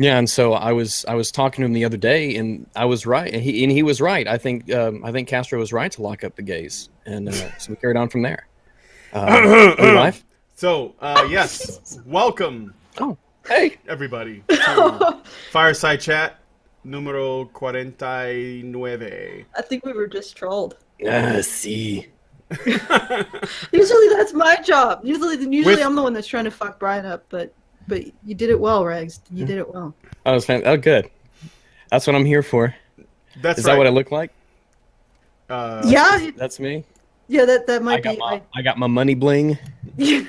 Yeah, and so I was talking to him the other day, and I was right, and he was right. I think Castro was right to lock up the gays, and so we carried on from there. Are we live? So, yes, welcome Oh, hey. everybody to Fireside Chat numero 49. I think we were just trolled. See. Usually that's my job. Usually With- I'm the one that's trying to fuck Brian up, but you did it well, Rags. You did it well. Oh, good. That's what I'm here for. That's Is right. that what I look like? Yeah, That's me. yeah, that might be. I got my money bling. Yeah.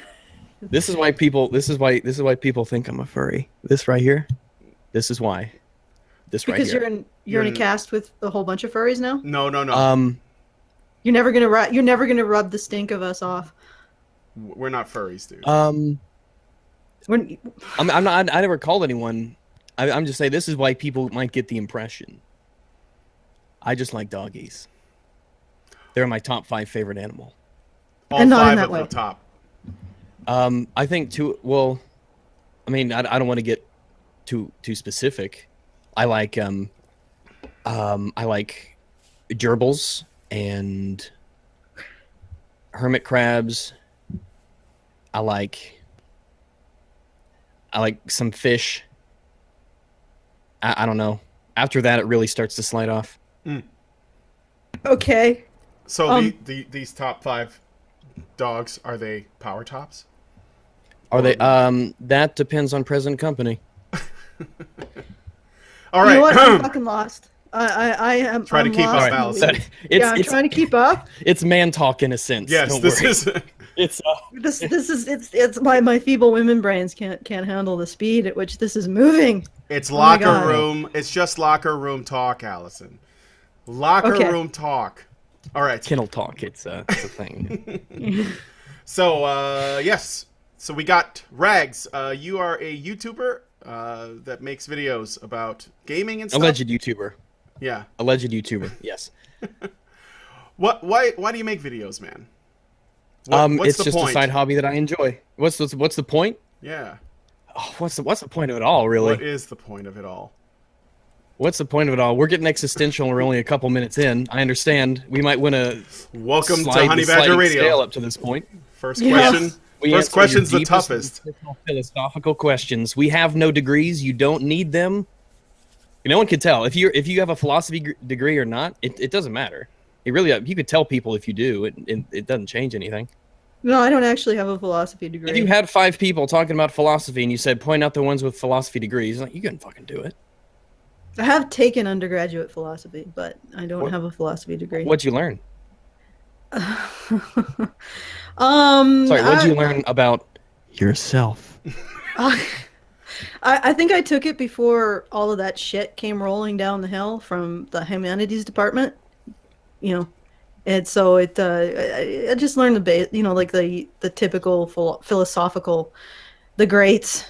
This is why people think I'm a furry. This right here. This is why. This right Because here. you're in a cast with a whole bunch of furries now. No. You're never gonna rub the stink of us off. We're not furries, dude. I'm not. I never called anyone. I'm just saying this is why people might get the impression. I just like doggies. They're my top 5 favorite animal. All and not in 5 that of way. the top. I think too. Well, I mean, I don't want to get too specific. I like gerbils and hermit crabs. I like some fish. I don't know. After that, it really starts to slide off. Okay. So these top 5 dogs, are they power tops? Are they? That depends on present company. All You know right. what? I'm fucking lost. I am. Try to I'm keep up, lost. Allison. I'm trying to keep up. It's man talk in a sense. Yes, don't this worry. is. It's This is it's my feeble women brains can't handle the speed at which this is moving. It's my locker God. room. It's just locker room talk, Allison. Locker Okay. room talk. All right. kennel talk. It's a thing. So, yes. So we got Rags. You are a YouTuber that makes videos about gaming and stuff. Alleged YouTuber. Yeah. Alleged YouTuber. Yes. Why do you make videos, man? What's It's the just point? a side hobby that I enjoy. What's the point? Yeah. Oh, what's the point of it all, really? What is the point of it all? What's the point of it all? We're getting existential and we're only a couple minutes in. I understand. We might want to Welcome to Honey Badger scale Radio. up to to this point. First Yes. question. We First answer question's your the deepest toughest. philosophical questions. We have no degrees. You don't need them. No one can tell if you have a philosophy degree or not. It doesn't matter. It really you could tell people if you do. It doesn't change anything. No, I don't actually have a philosophy degree. If you had 5 people talking about philosophy and you said point out the ones with philosophy degrees, like you couldn't fucking do it. I have taken undergraduate philosophy, but I don't have a philosophy degree. What'd you learn? Sorry, Sorry, what'd you learn about yourself? I think I took it before all of that shit came rolling down the hill from the humanities department, and so I just learned the base, like the typical philosophical, the greats,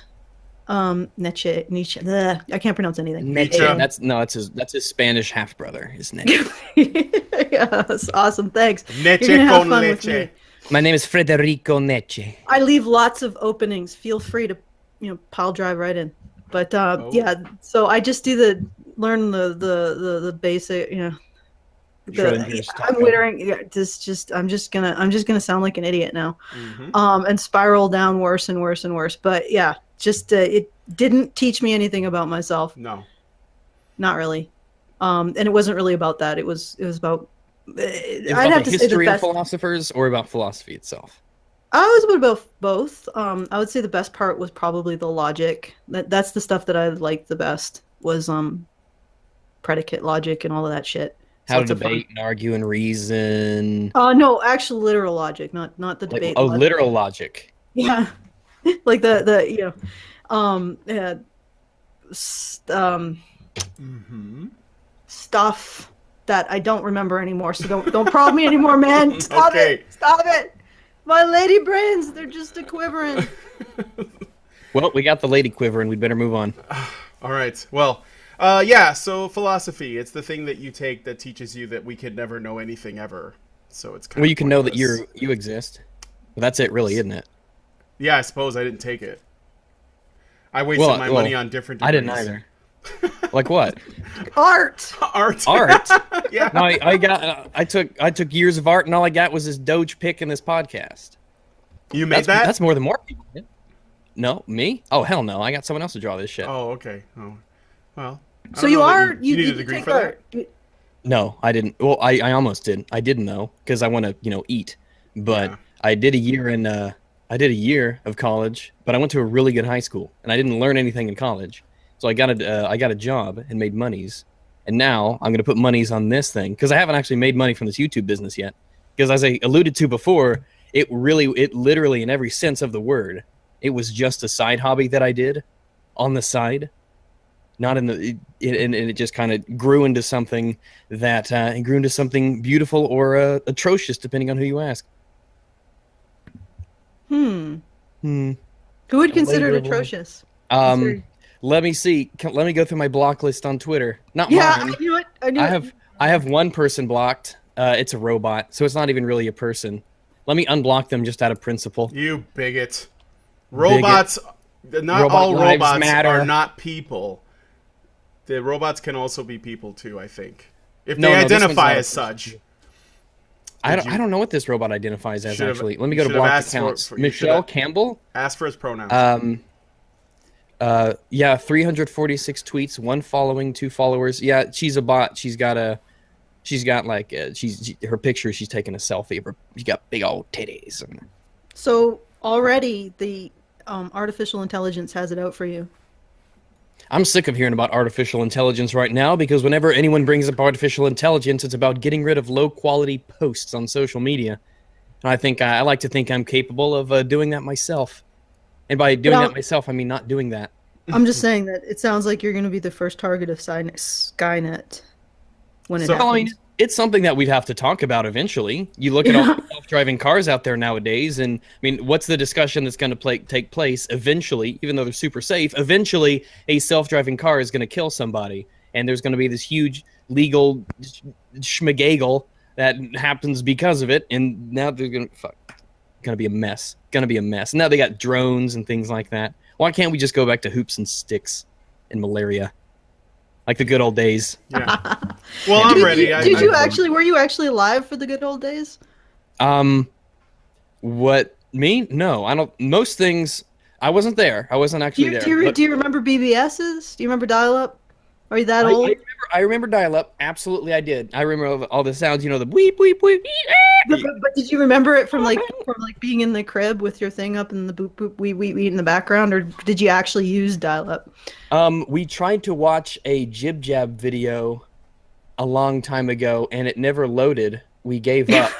Nietzsche. Bleh, I can't pronounce anything. Nietzsche. That's his Spanish half brother, isn't it? Yeah, that's awesome. Thanks. Leche You're gonna have con fun with leche. me. My name is Federico Nietzsche. I leave lots of openings. Feel free to, pile drive right in. But yeah, so I just learn the basic, Schrodinger's I'm taco. littering. Yeah, I'm just gonna sound like an idiot now, Mhm. and spiral down worse and worse and worse. But yeah, just it didn't teach me anything about myself. No. Not really, and it wasn't really about that. It was about. Is I'd it have about to the say the history of best. philosophers or about philosophy itself? I was about both. I would say the best part was probably the logic. That's the stuff that I liked the best was predicate logic and all of that shit. So How to it's a fun- debate and argue and reason. No, actual literal logic, not the Like, debate. oh, logic. literal logic. Yeah, like yeah, Mm-hmm. stuff that I don't remember anymore. So don't prod me anymore, man. Stop Okay. it! Stop it! My lady brains, they're just a quivering. Well, we got the lady quiver, and we'd better move on. All right. Well, yeah. So philosophy, it's the thing that you take that teaches you that we could never know anything ever. So it's kind Well, of you can know that pointless. you exist. Well, that's it, really, isn't it? Yeah, I suppose I didn't take it. I wasted my money on different degrees. I didn't either. Like what? Art. Art. Yeah. No, I took years of art, and all I got was this Doge pick in this podcast. You made that? That's more than more people did. No, me? Oh hell no! I got someone else to draw this shit. Oh, okay. Oh, well. So you need a degree for that? No, I didn't. Well, I almost did. I didn't though, because I want to eat. But yeah. I did a year of college, but I went to a really good high school, and I didn't learn anything in college. So I got a job and made monies, and now I'm gonna put monies on this thing because I haven't actually made money from this YouTube business yet. Because as I alluded to before, it literally in every sense of the word, it was just a side hobby that I did on the side, not in the and it just kind of grew into something that beautiful or atrocious depending on who you ask. Who would consider it atrocious? Let me see. Let me go through my block list on Twitter. Not mine. You know what? I have one person blocked. It's a robot, so it's not even really a person. Let me unblock them just out of principle. You bigot. Robots. Not all robots are not people. The robots can also be people too, I think. If they identify as such. I don't know what this robot identifies as, actually. Let me go to block accounts. Michelle Campbell? Ask for his pronouns. Yeah, 346 tweets, 1 following, 2 followers. Yeah, she's a bot. Her picture, she's taking a selfie of her. She's got big old titties. So already the artificial intelligence has it out for you. I'm sick of hearing about artificial intelligence right now because whenever anyone brings up artificial intelligence, it's about getting rid of low-quality posts on social media. And I like to think I'm capable of doing that myself. And by doing that myself, I mean not doing that. I'm just saying that it sounds like you're going to be the first target of Skynet when it happens. I mean, it's something that we'd have to talk about eventually. You look at all the self-driving cars out there nowadays, and I mean, what's the discussion that's going to take place eventually, even though they're super safe? Eventually, a self-driving car is going to kill somebody, and there's going to be this huge legal schmagagel that happens because of it, and now they're going to be a mess. Going to be a mess. Now they got drones and things like that. Why can't we just go back to hoops and sticks and malaria? Like the good old days. Yeah. Well, I'm ready. Were you actually alive for the good old days? What, me? No, I don't. Most things, I wasn't there. I wasn't actually there. Do you remember BBSs? Do you remember dial-up? Are you that old? I remember dial-up. Absolutely, I did. I remember all the sounds, the weep, weep, weep. But did you remember it from being in the crib with your thing up and the boop, boop, weep, weep, weep in the background, or did you actually use dial-up? We tried to watch a Jib Jab video a long time ago, and it never loaded. We gave up.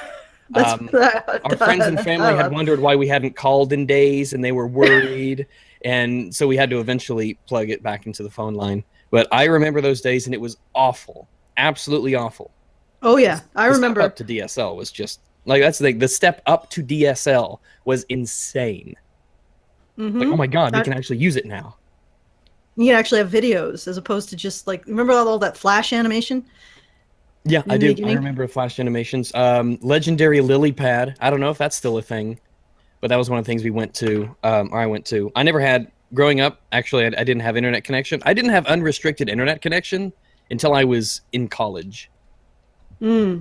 Our friends and family had wondered why we hadn't called in days, and they were worried, and so we had to eventually plug it back into the phone line. But I remember those days, and it was awful. Absolutely awful. Oh, yeah. I remember. The step up to DSL was just... Like, that's the thing. The step up to DSL was insane. Like, oh my God, we can actually use it now. You can actually have videos as opposed to just, remember all that Flash animation? Yeah, I do. I remember Flash animations. Legendary Lily Pad. I don't know if that's still a thing, but that was one of the things we went to, or I went to. I never had... Growing up, actually, I didn't have internet connection. I didn't have unrestricted internet connection until I was in college. Yeah,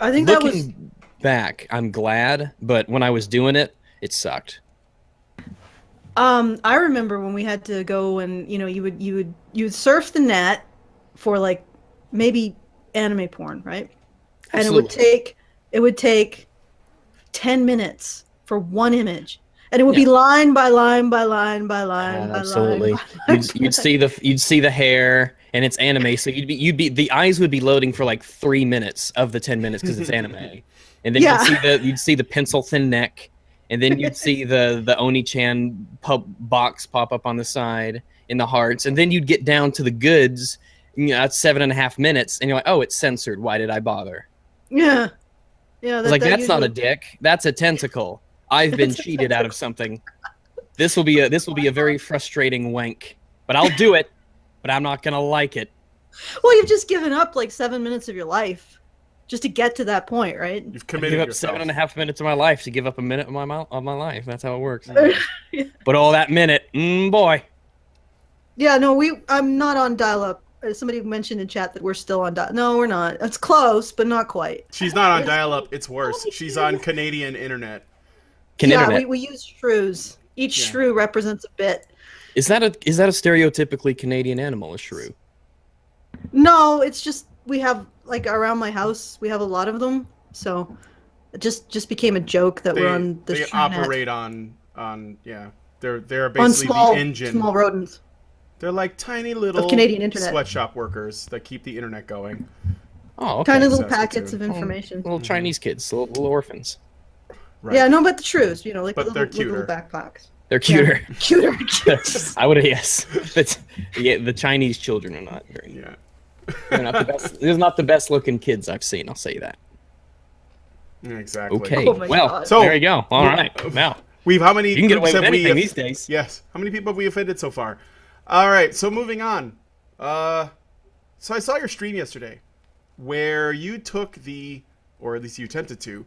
I think that was... Looking back, I'm glad, but when I was doing it, it sucked. I remember when we had to go and, you would surf the net for, maybe anime porn, right? And Absolutely. it would take 10 minutes for one image. And it would be line by line by line by line by absolutely. line. You'd see the hair, and it's anime, so the eyes would be loading for 3 minutes of the 10 minutes because it's anime, and then you'd see the pencil thin neck, and then you'd see the Oni-chan box pop up on the side in the hearts, and then you'd get down to the goods. At 7.5 minutes, and you're like, oh, it's censored. Why did I bother? Yeah. That's not a dick. That's a tentacle. I've been cheated out of something. This will be a very frustrating wank, but I'll do it. But I'm not gonna like it. Well, you've just given up 7 minutes of your life. just to get to that point, right? You've committed yourself. Give up 7.5 minutes of my life to give up a minute of my life. That's how it works. But all that minute, boy. Yeah, no, I'm not on dial-up. Somebody mentioned in chat that we're still on dial. No, we're not. It's close, but not quite. She's not on dial-up. It's worse. She's on Canadian internet. We use shrews. Each shrew represents a bit. Is that a stereotypically Canadian animal, a shrew? No, it's just we have like around my house we have a lot of them, so it just became a joke that we're on the. They operate on they're basically the engine. Small rodents. They're like tiny little Canadian internet sweatshop workers that keep the internet going. Oh, okay. Tiny little packets of information. Little Chinese kids, little orphans. Right. Yeah, no, but the shrews, like but little backpacks. They're cuter. Yeah. Cuter. I would yes. But the Chinese children are not very. Yeah. They're not the best. They're not the best looking kids I've seen. I'll say that. Exactly. Okay. Oh my God. So there you go. All right. Now how many? You can get away with anything these days. Yes. How many people have we offended so far? All right. So moving on. So I saw your stream yesterday, where you took or at least you attempted to,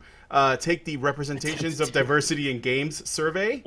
take the representations of diversity in games survey.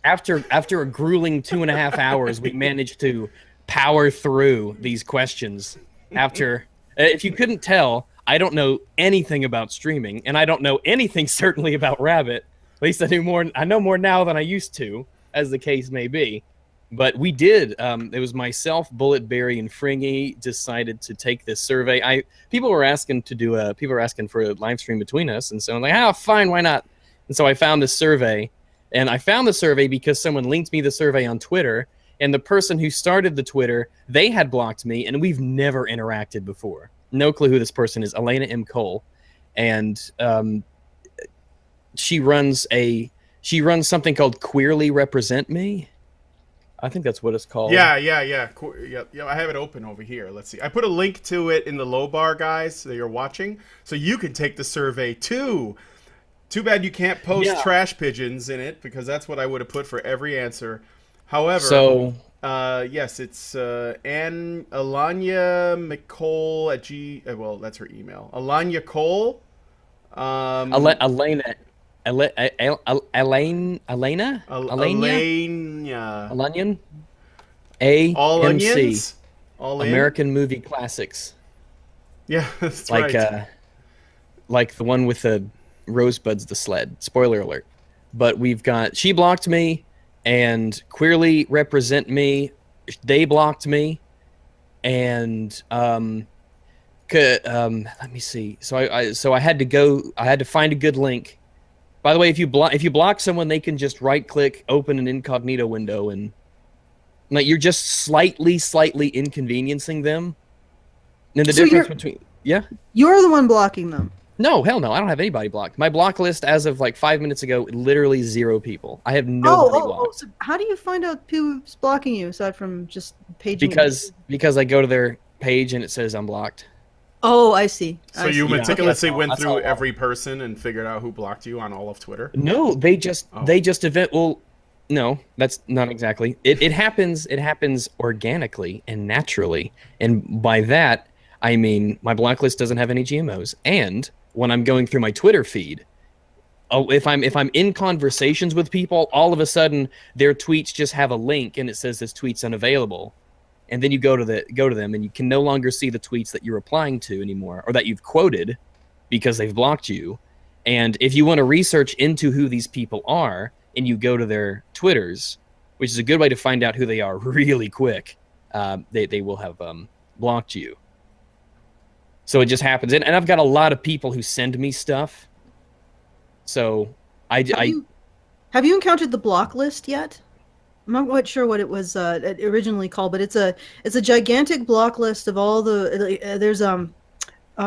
After a grueling 2.5 hours, we managed to power through these questions. If you couldn't tell, I don't know anything about streaming, and I don't know anything certainly about Rabbit. At least I know more now than I used to, as the case may be. But we did. It was myself, Bulletberry, and Fringy decided to take this survey. People were asking for a live stream between us, and so I'm like, fine, why not? And so I found this survey, and I found the survey because someone linked me the survey on Twitter, and the person who started the Twitter, they had blocked me, and we've never interacted before. No clue who this person is, Elena M. Cole, and she runs something called Queerly Represent Me. I think that's what it's called. Yeah. I have it open over here. Let's see. I put a link to it in the low bar, guys, that you're watching, so you can take the survey too. Too bad you can't post trash pigeons in it, because that's what I would have put for every answer. However, yes, it's Alanya McCole at well, that's her email. Alanya Cole. Elena. Alanian? All Onions? All American Movie Classics. Yeah, that's right. Like the one with the Rosebud's the sled. Spoiler alert. But she blocked me, and Queerly Represent Me, they blocked me, and let me see. So I had to find a good link. By the way, if you block someone, they can just right-click, open an incognito window, and you're just slightly inconveniencing them. And the difference between you're the one blocking them. No, hell no, I don't have anybody blocked. My block list as of 5 minutes ago, literally 0 people. I have nobody blocked. So how do you find out who's blocking you aside from just paging? Because I go to their page and it says I'm blocked. Oh, I see. So you meticulously went through every person and figured out who blocked you on all of Twitter? No, they just event. Well, no, that's not exactly. It happens organically and naturally, and by that I mean my block list doesn't have any GMOs. And when I'm going through my Twitter feed, if I'm in conversations with people, all of a sudden their tweets just have a link and it says this tweet's unavailable. And then you go to them, and you can no longer see the tweets that you're replying to anymore, or that you've quoted, because they've blocked you. And if you want to research into who these people are, and you go to their Twitters, which is a good way to find out who they are really quick, they will have blocked you. So it just happens, and I've got a lot of people who send me stuff. So have you encountered the block list yet? I'm not quite sure what it was originally called, but it's a gigantic block list of all the. There's I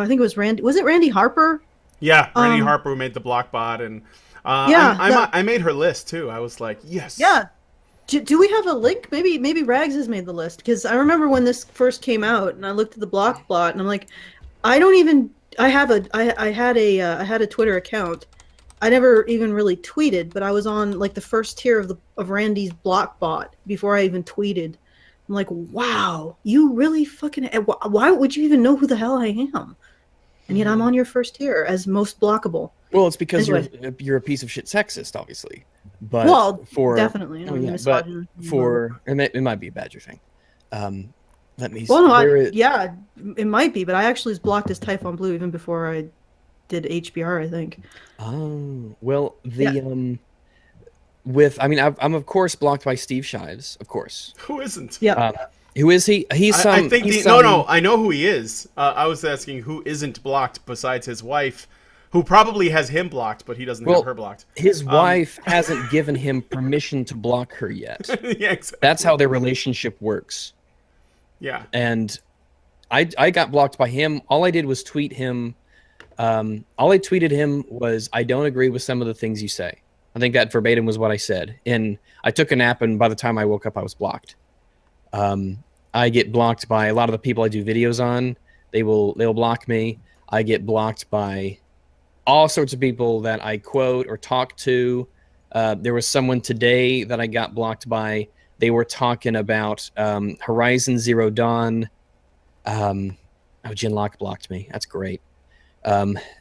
think it was Randy. Was it Randy Harper? Yeah, Randy Harper made the block bot, and I made her list too. I was like, yes. Yeah. Do we have a link? Maybe Rags has made the list, because I remember when this first came out, and I looked at the block bot, and I'm like, I had a Twitter account. I never even really tweeted, but I was on the first tier of Randy's block bot before I even tweeted. I'm like, wow, you really fucking. Why would you even know who the hell I am? and yet I'm on your first tier as most blockable. Well, it's because Anyway. you're a piece of shit sexist, obviously. But Well, for definitely, oh, yeah, but it might be a Badger thing. Let me. Well, no, yeah, it might be, but I actually was blocked as Typhon Blue even before I did HBR, I think. Oh, well, I'm of course blocked by Steve Shives, of course. Who isn't? Yeah. Who is he? I think no, I know who he is. I was asking who isn't blocked besides his wife, who probably has him blocked, but he doesn't have her blocked. His wife hasn't given him permission to block her yet. Yeah, exactly. That's how their relationship works. Yeah. And I got blocked by him. All I did was tweet him. All I tweeted him was, I don't agree with some of the things you say. I think that verbatim was what I said. And I took a nap, and by the time I woke up, I was blocked. I get blocked by a lot of the people I do videos on. They'll block me. I get blocked by all sorts of people that I quote or talk to. There was someone today that I got blocked by. They were talking about Horizon Zero Dawn. Jen Locke blocked me. That's great.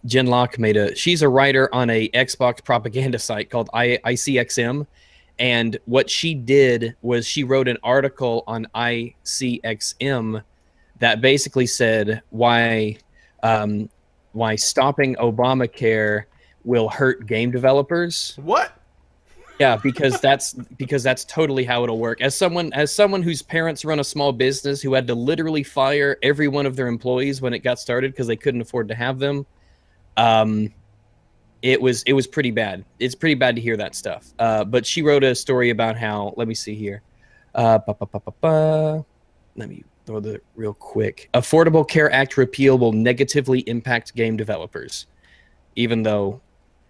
Jen Locke she's a writer on a Xbox propaganda site called ICXM. And what she did was she wrote an article on ICXM that basically said why stopping Obamacare will hurt game developers. What? Yeah, because that's totally how it'll work. As someone whose parents run a small business who had to literally fire every one of their employees when it got started because they couldn't afford to have them, it was pretty bad. It's pretty bad to hear that stuff. But she wrote a story about how, let me see here. Let me throw the real quick. Affordable Care Act repeal will negatively impact game developers, even though,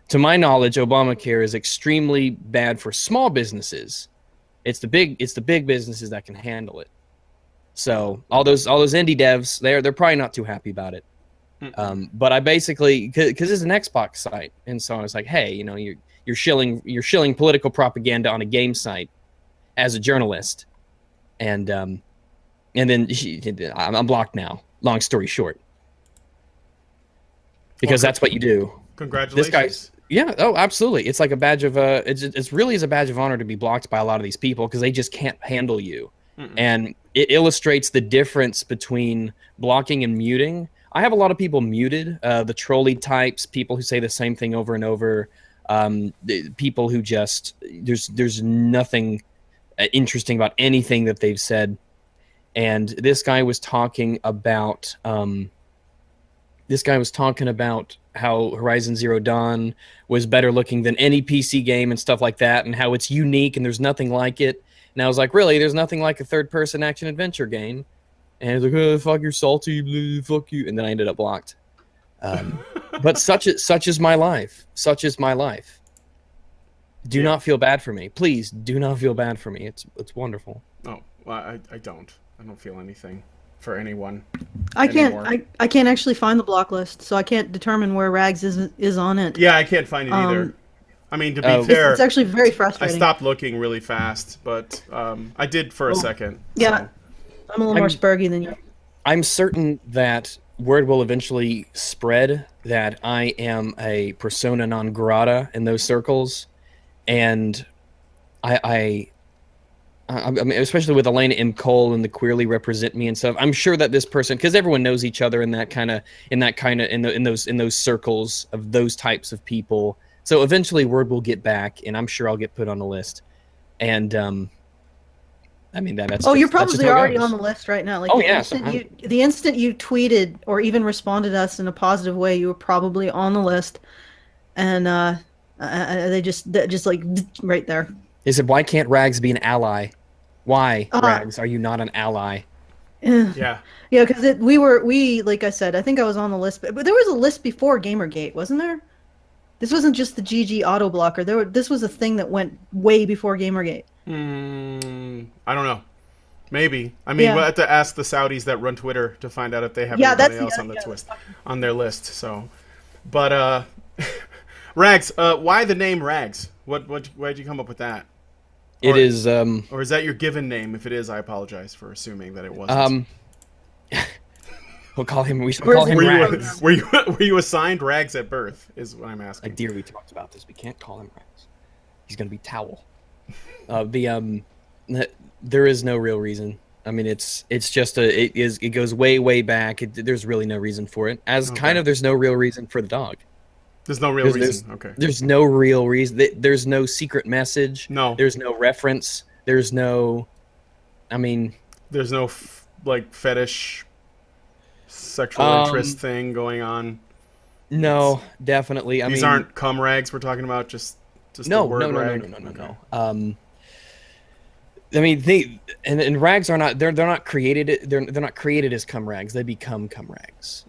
to my knowledge, Obamacare is extremely bad for small businesses. It's the big businesses that can handle it. So all those indie devs, they're probably not too happy about it. But I basically, because it's an Xbox site, and so I was like, hey, you're shilling political propaganda on a game site as a journalist, and then I'm blocked now. Long story short, because that's what you do. Congratulations. Yeah, oh, absolutely. It's like a badge of it's really is a badge of honor to be blocked by a lot of these people because they just can't handle you. And it illustrates the difference between blocking and muting. I have a lot of people muted, the trolley types, people who say the same thing over and over, people who just there's nothing interesting about anything that they've said. And this guy was talking about how Horizon Zero Dawn was better looking than any PC game and stuff like that, and how it's unique and there's nothing like it. And I was like, really? There's nothing like a third-person action-adventure game? And he's like, oh, fuck, you're salty, fuck you. And then I ended up blocked. But such is my life. Such is my life. Do not feel bad for me. Please, do not feel bad for me. It's wonderful. Oh, well, I don't. I don't feel anything for anyone. I can't actually find the block list, so I can't determine where Rags is on it. Yeah, I can't find it either. I mean, to be fair, it's actually very frustrating. I stopped looking really fast, but I did for a second. Yeah, so. I'm a little more spurgy than you. I'm certain that word will eventually spread that I am a persona non grata in those circles, and I mean, especially with Elena M. Cole and the Queerly Represent Me and stuff. I'm sure that this person, because everyone knows each other in those circles of those types of people. So eventually, word will get back, and I'm sure I'll get put on the list. And I mean that's. Oh, you're probably already on the list right now. Like, the instant you tweeted or even responded to us in a positive way, you were probably on the list, and they just like right there. They said, "Why can't Rags be an ally? Why, Rags, are you not an ally?" Yeah, because we like I said, I think I was on the list, but there was a list before Gamergate, wasn't there? This wasn't just the GG auto blocker. This was a thing that went way before Gamergate. I don't know. Maybe. I mean, we'll have to ask the Saudis that run Twitter to find out if they have anybody else on their list. So, but Rags, why the name Rags? Why'd you come up with that? It is, or is that your given name? If it is, I apologize for assuming that it wasn't. We'll call him. We should call him Rags. Were you assigned Rags at birth? Is what I'm asking. Dear, we talked about this. We can't call him Rags. He's gonna be Towel. There is no real reason. I mean, it's just it goes way back. There's really no reason for it. There's no real reason for the dog. There's no real reason. Okay. There's no real reason. There's no secret message. No. There's no reference. There's no. I mean. There's no fetish, sexual interest thing going on. No, definitely. These aren't cum rags we're talking about. Just no, the word rag. No. I mean, and rags are not. They're not created. They're not created as cum rags. They become cum rags.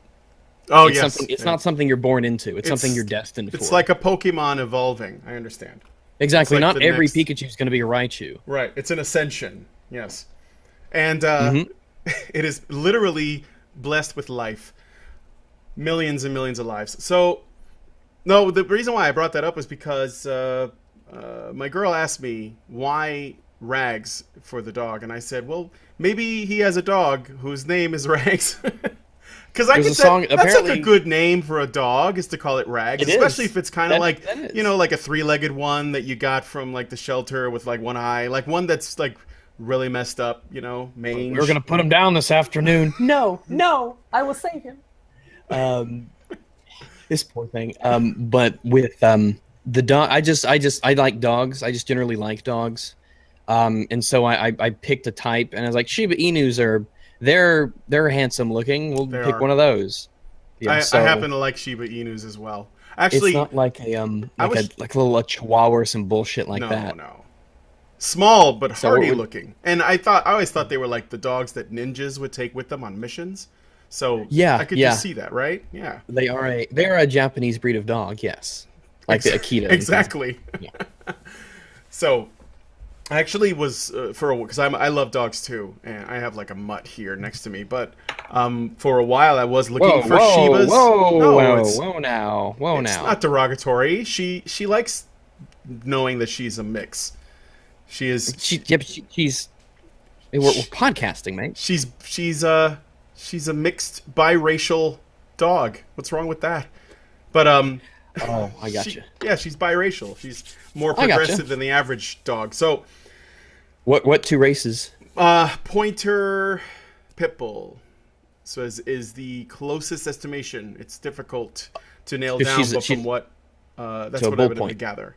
Oh, yes. It's not something you're born into. It's something you're destined for. It's like a Pokemon evolving. I understand. Exactly. Like not every Pikachu is going to be a Raichu. Right. It's an ascension. Yes. And it is literally blessed with life. Millions and millions of lives. So, no, the reason why I brought that up was because my girl asked me why Rags for the dog. And I said, well, maybe he has a dog whose name is Rags. Because I could say that's like a good name for a dog is to call it Rags, especially if it's kind of like like a three-legged one that you got from like the shelter with like one eye, like one that's like really messed up, mange. We're gonna put him down this afternoon. No, I will save him. This poor thing. But with the dog, I like dogs. I just generally like dogs. And so I picked a type, and I was like, Shiba Inus are. They're handsome looking. We'll pick one of those. Yeah, I happen to like Shiba Inus as well. Actually, it's not like a little Chihuahua or some bullshit like that. No, small but hardy looking. And I always thought they were like the dogs that ninjas would take with them on missions. So I could just see that, right? Yeah, they are a Japanese breed of dog. Yes, like the Akita. Exactly. Yeah. So. I actually was because I love dogs too, and I have like a mutt here next to me. But for a while, I was looking for Shibas. Whoa now. It's not derogatory. She likes knowing that she's a mix. She is. She's. We're podcasting, mate. She's a mixed biracial dog. What's wrong with that? But Oh, I got you. Yeah, she's biracial. She's more progressive than the average dog. So. What two races? Pointer, Pitbull. So is the closest estimation. It's difficult to nail down, but from what that's what I've been able to gather.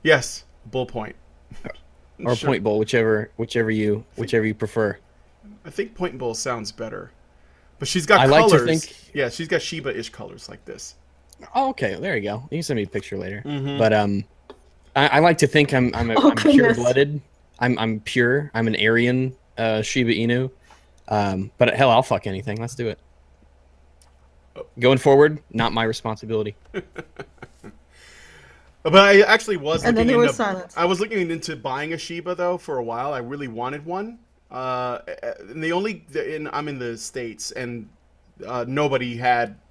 Yes, bull point. Or sure. Point bull, whichever you prefer. I think point bull sounds better. But she's got colors. Yeah, she's got Shiba-ish colors like this. Oh, okay. There you go. You can send me a picture later. Mm-hmm. But I like to think I'm pure-blooded. I'm pure. I'm an Aryan Shiba Inu. But hell, I'll fuck anything. Let's do it. Going forward, not my responsibility. But I actually was looking into. And then he was silent. I was looking into buying a Shiba though for a while. I really wanted one. And I'm in the States, and nobody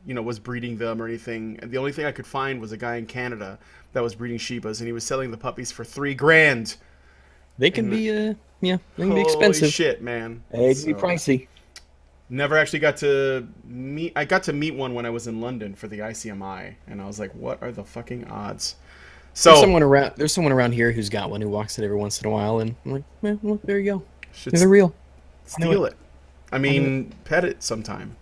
was breeding them or anything. And the only thing I could find was a guy in Canada that was breeding Shibas, and he was selling the puppies for $3,000. They can be they can be expensive. Holy shit, man! They can be pricey. Never actually got to meet. I got to meet one when I was in London for the ICMI, and I was like, "What are the fucking odds?" So there's someone around here who's got one who walks it every once in a while, and I'm like, well, there you go. They're real. Steal it. I mean, pet it sometime.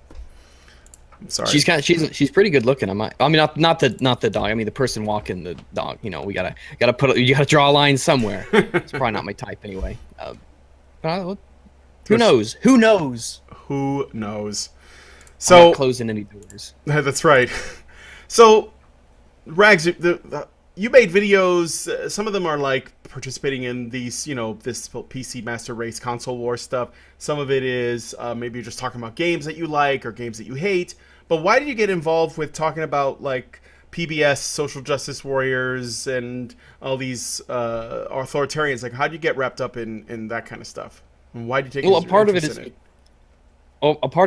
I'm sorry. She's pretty good looking. Not the dog. I mean the person walking the dog. You gotta draw a line somewhere. It's probably not my type anyway. Who knows? Who knows? Who knows? So I'm not closing any doors. That's right. So, Rags, you made videos. Some of them are like participating in these, this PC Master Race console war stuff. Some of it is maybe you're just talking about games that you like or games that you hate. But why did you get involved with talking about like PBS, social justice warriors, and all these authoritarians? Like, how did you get wrapped up in that kind of stuff? And why did you take? Well, a part of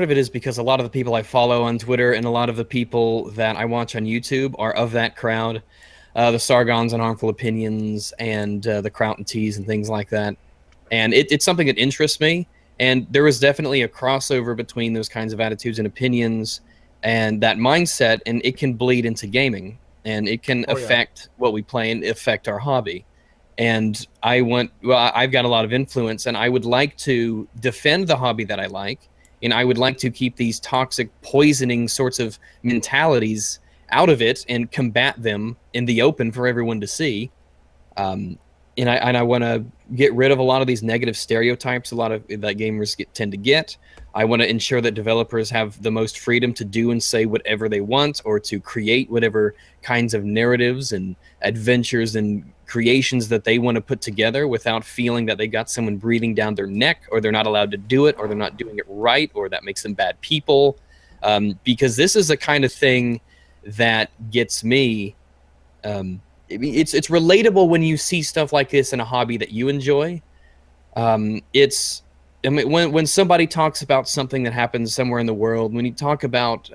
it is because a lot of the people I follow on Twitter and a lot of the people that I watch on YouTube are of that crowd. The Sargons and Harmful Opinions and the Kraut and Teas and things like that. And it's something that interests me. And there was definitely a crossover between those kinds of attitudes and opinions and that mindset, and it can bleed into gaming, and it can affect what we play and affect our hobby. And I've got a lot of influence, and I would like to defend the hobby that I like, and I would like to keep these toxic, poisoning sorts of mentalities out of it and combat them in the open for everyone to see. And I want to get rid of a lot of these negative stereotypes a lot of that gamers tend to get. I want to ensure that developers have the most freedom to do and say whatever they want, or to create whatever kinds of narratives and adventures and creations that they want to put together without feeling that they got someone breathing down their neck, or they're not allowed to do it, or they're not doing it right, or that makes them bad people. Because this is the kind of thing that gets me. It's relatable when you see stuff like this in a hobby that you enjoy. When somebody talks about something that happens somewhere in the world, when you talk about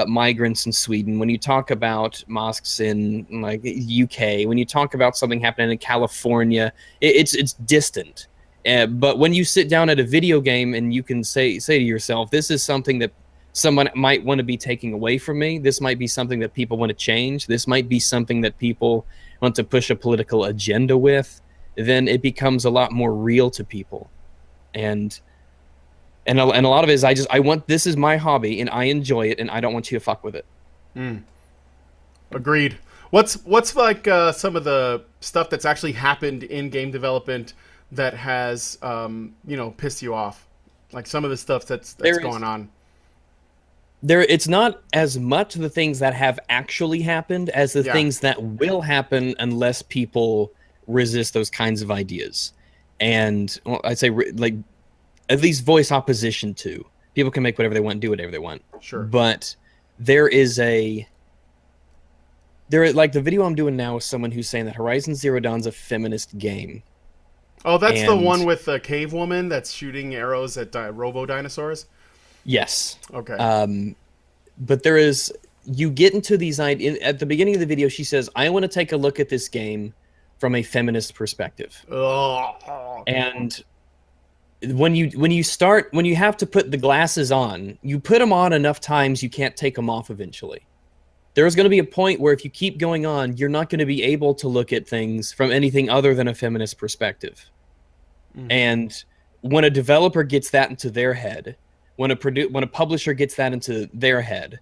migrants in Sweden, when you talk about mosques in like UK, when you talk about something happening in California, it's distant. But when you sit down at a video game and you can say to yourself, this is something that someone might want to be taking away from me. This might be something that people want to change. This might be something that people want to push a political agenda with. Then it becomes a lot more real to people. And a lot of it is this is my hobby and I enjoy it, and I don't want you to fuck with it. Agreed. What's like some of the stuff that's actually happened in game development that has pissed you off? Like some of the stuff that's going on. It's not as much the things that have actually happened as the things that will happen unless people resist those kinds of ideas. And I'd say like at least voice opposition to. People can make whatever they want, do whatever they want. Sure. But like the video I'm doing now is someone who's saying that Horizon Zero Dawn's a feminist game. Oh, that's the one with the cave woman that's shooting arrows at robo dinosaurs? Yes. Okay. But you get into these ideas at the beginning of the video. She says, "I want to take a look at this game from a feminist perspective." Oh. And when you have to put the glasses on, you put them on enough times, you can't take them off eventually. There's going to be a point where if you keep going on, you're not going to be able to look at things from anything other than a feminist perspective. Mm-hmm. And when a developer gets that into their head, when a publisher gets that into their head,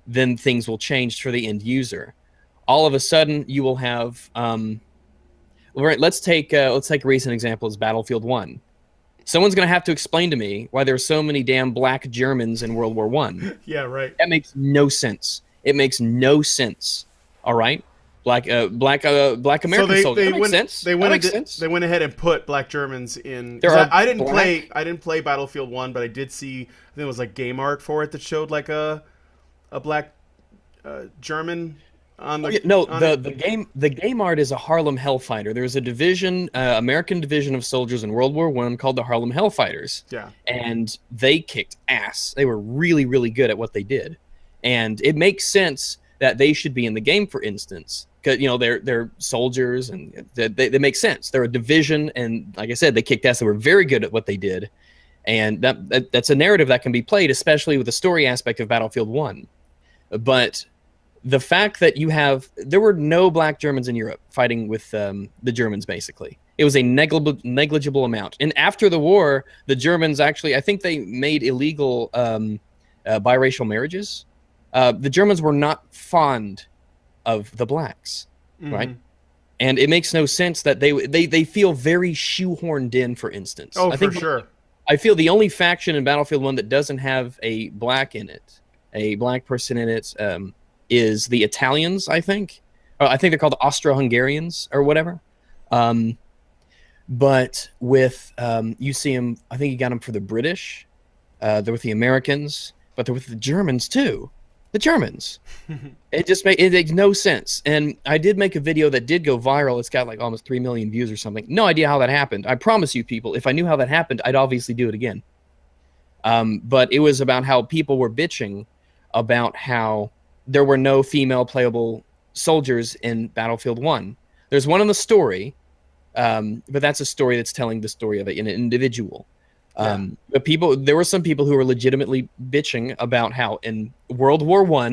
then things will change for the end user. All of a sudden, you will have. Let's take a recent example as Battlefield 1. Someone's going to have to explain to me why there's so many damn black Germans in World War I. Yeah, right. That makes no sense. It makes no sense. All right. Black American soldiers. That makes sense. They went ahead and put black Germans in. I didn't play Battlefield 1, but I did see. I think it was like game art for it that showed like a black German on the. The game art is a Harlem Hellfighter. There's a division, American division of soldiers in World War I called the Harlem Hellfighters. Yeah. And they kicked ass. They were really, really good at what they did, and it makes sense that they should be in the game, for instance. Because they're soldiers and they make sense. They're a division, and like I said, they kicked ass. They were very good at what they did, and that's a narrative that can be played, especially with the story aspect of Battlefield 1. But the fact that there were no black Germans in Europe fighting with the Germans, basically, it was a negligible amount. And after the war, the Germans actually, I think they made illegal biracial marriages. The Germans were not fond of the blacks, right? And it makes no sense that they feel very shoehorned in, for instance. Oh, for sure. I feel the only faction in Battlefield 1 that doesn't have a black in it, a black person in it, is the Italians, I think. I think they're called the Austro-Hungarians or whatever. But with, you see them, I think you got them for the British. They're with the Americans, but they're with the Germans too. The Germans. It makes no sense. And I did make a video that did go viral. It's got like almost 3 million views or something. No idea how that happened. I promise you, people, if I knew how that happened, I'd obviously do it again. But it was about how people were bitching about how there were no female playable soldiers in Battlefield 1. There's one in the story, but that's a story that's telling the story of an individual. But there were some people who were legitimately bitching about how in World War I,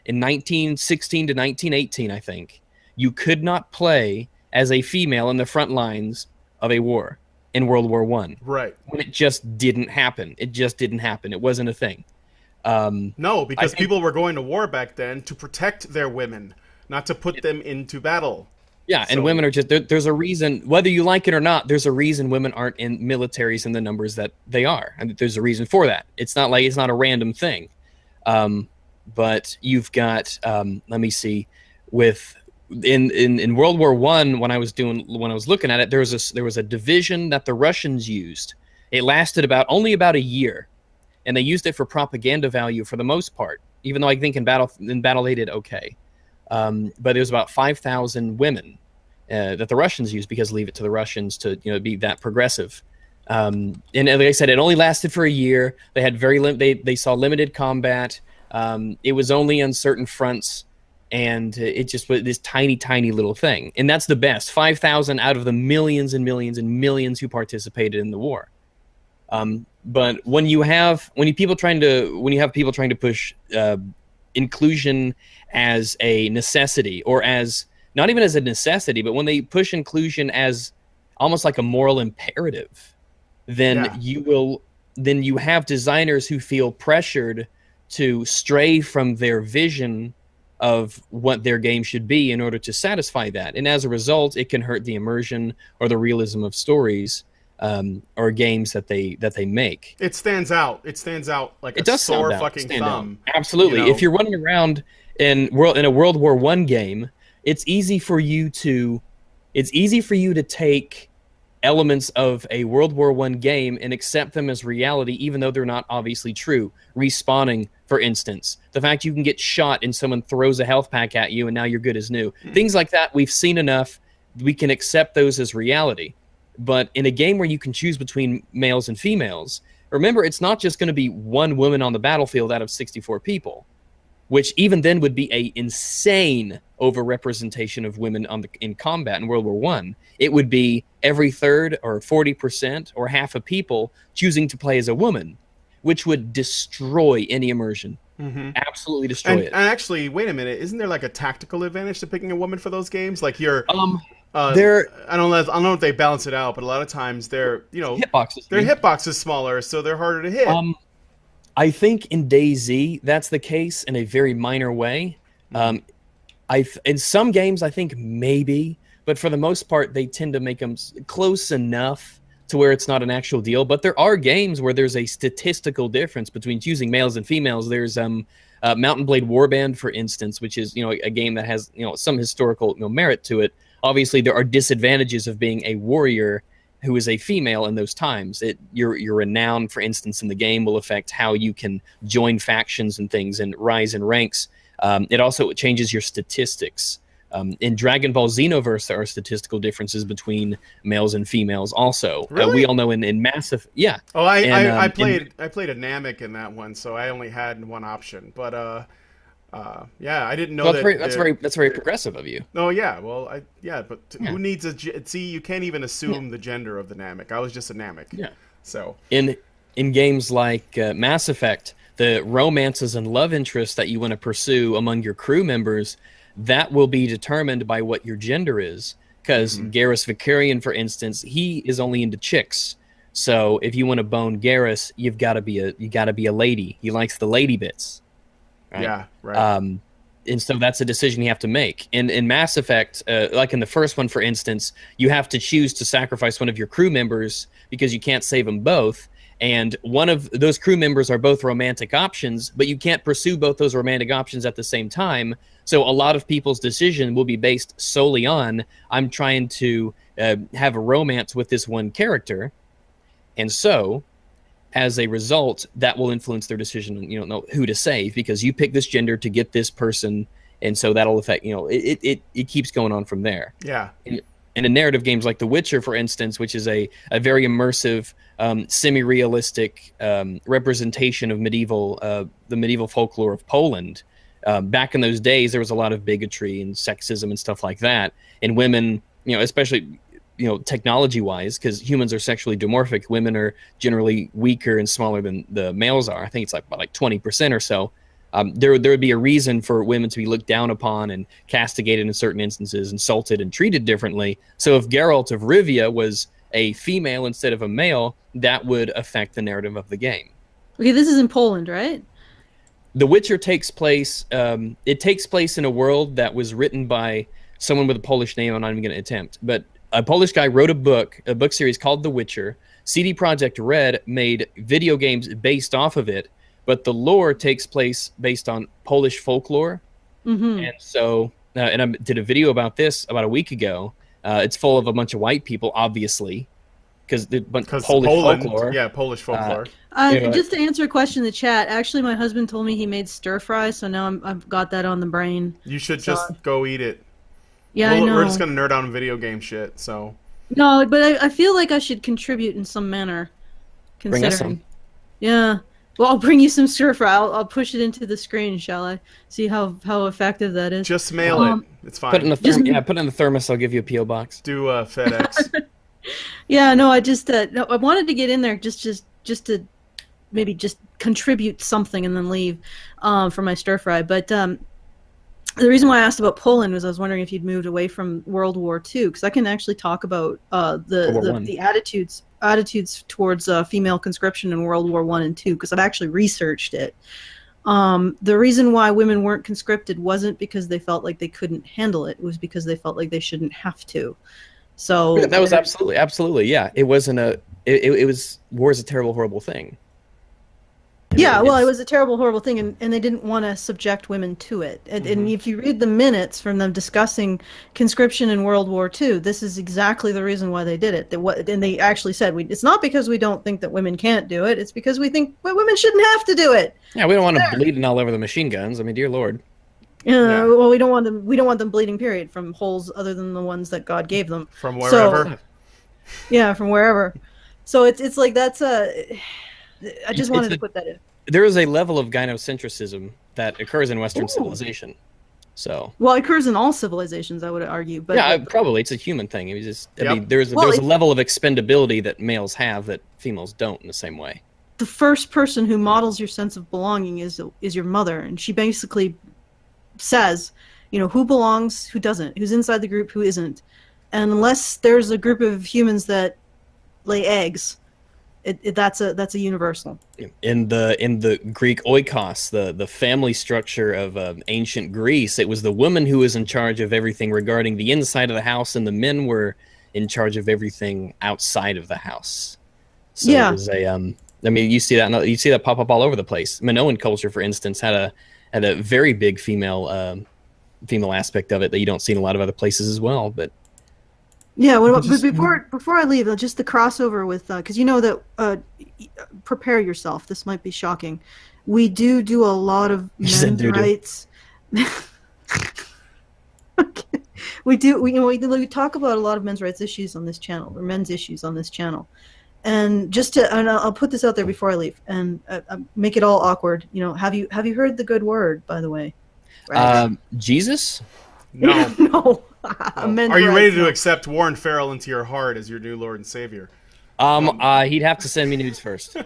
in 1916 to 1918, I think, you could not play as a female in the front lines of a war in World War I. Right. When it just didn't happen. It just didn't happen. It wasn't a thing. No, because people were going to war back then to protect their women, not to put them into battle. Yeah, and women are just there's a reason, whether you like it or not, there's a reason women aren't in militaries in the numbers that they are. And there's a reason for that. It's not like it's not a random thing. But you've got let me see, in World War I, when I was looking at it, there was a division that the Russians used. It lasted only about a year, and they used it for propaganda value for the most part. Even though I think in battle they did okay. But it was about 5,000 women that the Russians used, because leave it to the Russians to be that progressive. And like I said, it only lasted for a year. They had they saw limited combat. It was only on certain fronts, and it just was this tiny, tiny little thing. And that's the best. 5,000 out of the millions and millions and millions who participated in the war. But when you have people trying to push inclusion as a necessity, or as not even as a necessity, but when they push inclusion as almost like a moral imperative, then you have designers who feel pressured to stray from their vision of what their game should be in order to satisfy that. And as a result, it can hurt the immersion or the realism of stories or games that they make. It stands out. It stands out like it a does sore stand fucking thumb. Absolutely. If you're running around in a World War I game, it's easy for you to take elements of a World War I game and accept them as reality, even though they're not obviously true. Respawning, for instance, the fact you can get shot and someone throws a health pack at you and now you're good as new. Things like that, we've seen enough. We can accept those as reality. But in a game where you can choose between males and females, remember, it's not just going to be one woman on the battlefield out of 64 people, which even then would be an insane overrepresentation of women in combat in World War I. It would be every third or 40% or half of people choosing to play as a woman, which would destroy any immersion. Absolutely destroy it. And actually, wait a minute, isn't there like a tactical advantage to picking a woman for those games? Like I don't know if they balance it out, but a lot of times their hitbox is smaller, so they're harder to hit. I think in DayZ that's the case in a very minor way. In some games I think maybe, but for the most part they tend to make them close enough to where it's not an actual deal. But there are games where there's a statistical difference between choosing males and females. There's Mountain Blade Warband, for instance, which is a game that has some historical merit to it. Obviously, there are disadvantages of being a warrior who is a female in those times. Your renown, for instance, in the game will affect how you can join factions and things and rise in ranks. It also changes your statistics. In Dragon Ball Xenoverse, there are statistical differences between males and females also. Really? We all know in Massive... Yeah. Oh, I played a Namek in that one, so I only had one option. But yeah, I didn't know that's very progressive of you. Oh yeah, well, but who needs see? You can't even assume the gender of the Namek. I was just a Namek. Yeah. So in games like Mass Effect, the romances and love interests that you want to pursue among your crew members, that will be determined by what your gender is. Because Garrus Vicarian, for instance, he is only into chicks. So if you want to bone Garrus, you got to be a lady. He likes the lady bits. Right? Yeah, right. And so that's a decision you have to make. In Mass Effect, like in the first one, for instance, you have to choose to sacrifice one of your crew members because you can't save them both. And one of those crew members are both romantic options, but you can't pursue both those romantic options at the same time. So a lot of people's decision will be based solely on, I'm trying to have a romance with this one character. And so, as a result, that will influence their decision on who to save, because you pick this gender to get this person, and so that'll affect, it keeps going on from there. Yeah. And in narrative games like The Witcher, for instance, which is a very immersive, semi-realistic representation of the medieval folklore of Poland, back in those days, there was a lot of bigotry and sexism and stuff like that. And women, especially technology-wise, because humans are sexually dimorphic. Women are generally weaker and smaller than the males are. I think it's about 20% or so. There would be a reason for women to be looked down upon and castigated in certain instances, insulted and treated differently. So if Geralt of Rivia was a female instead of a male, that would affect the narrative of the game. Okay, this is in Poland, right? The Witcher takes place. It takes place in a world that was written by someone with a Polish name. I'm not even going to attempt, but a Polish guy wrote a book series called The Witcher. CD Projekt Red made video games based off of it, but the lore takes place based on Polish folklore. And so, and I did a video about this about a week ago. It's full of a bunch of white people, obviously, because Polish folklore. Yeah, Polish folklore. Just to answer a question in the chat, actually, my husband told me he made stir fry, so now I've got that on the brain. You should just go eat it. Yeah, I know. We're just gonna nerd out on video game shit. So no, but I feel like I should contribute in some manner. Considering, bring us some. Yeah. Well, I'll bring you some stir fry. I'll push it into the screen, shall I? See how effective that is. Just mail it. It's fine. Put it in the thermos. I'll give you a PO box. Do FedEx. Yeah, no, I just no, I wanted to get in there just to maybe just contribute something and then leave for my stir fry. But the reason why I asked about Poland was I was wondering if you'd moved away from World War II, because I can actually talk about the attitudes towards female conscription in World War I and II, because I've actually researched it. The reason why women weren't conscripted wasn't because they felt like they couldn't handle it. It was because they felt like they shouldn't have to. So that was absolutely, yeah. It wasn't it was war is a terrible, horrible thing. Yeah, well, it was a terrible, horrible thing, and they didn't want to subject women to it. And if you read the minutes from them discussing conscription in World War II, this is exactly the reason why they did it. And they actually said, it's not because we don't think that women can't do it, it's because we think women shouldn't have to do it. Yeah, we don't want them bleeding all over the machine guns. I mean, dear Lord. Yeah. Well, we don't want them bleeding, period, from holes other than the ones that God gave them. From wherever. Yeah, from wherever. So it's like that's I just wanted to put that in. There is a level of gynocentrism that occurs in Western civilization. So well, it occurs in all civilizations, I would argue. But yeah, probably it's a human thing. It was just, I mean, there's a level of expendability that males have that females don't in the same way. The first person who models your sense of belonging is your mother, and she basically says, who belongs, who doesn't, who's inside the group, who isn't, and unless there's a group of humans that lay eggs. That's a universal. In the Greek oikos, the family structure of ancient Greece, it was the woman who was in charge of everything regarding the inside of the house, and the men were in charge of everything outside of the house. So it was I mean, you see that pop up all over the place. Minoan culture, for instance, had a very big female aspect of it that you don't see in a lot of other places as well. But yeah, well, but before I leave, just the crossover with because that prepare yourself. This might be shocking. We do a lot of men's rights. Okay. We talk about a lot of men's rights issues on this channel, or men's issues on this channel, and I'll put this out there before I leave and make it all awkward. Have you heard the good word, by the way? Right. Jesus? No. No. Are you ready to accept Warren Farrell into your heart as your new Lord and Savior? He'd have to send me nudes first. Okay.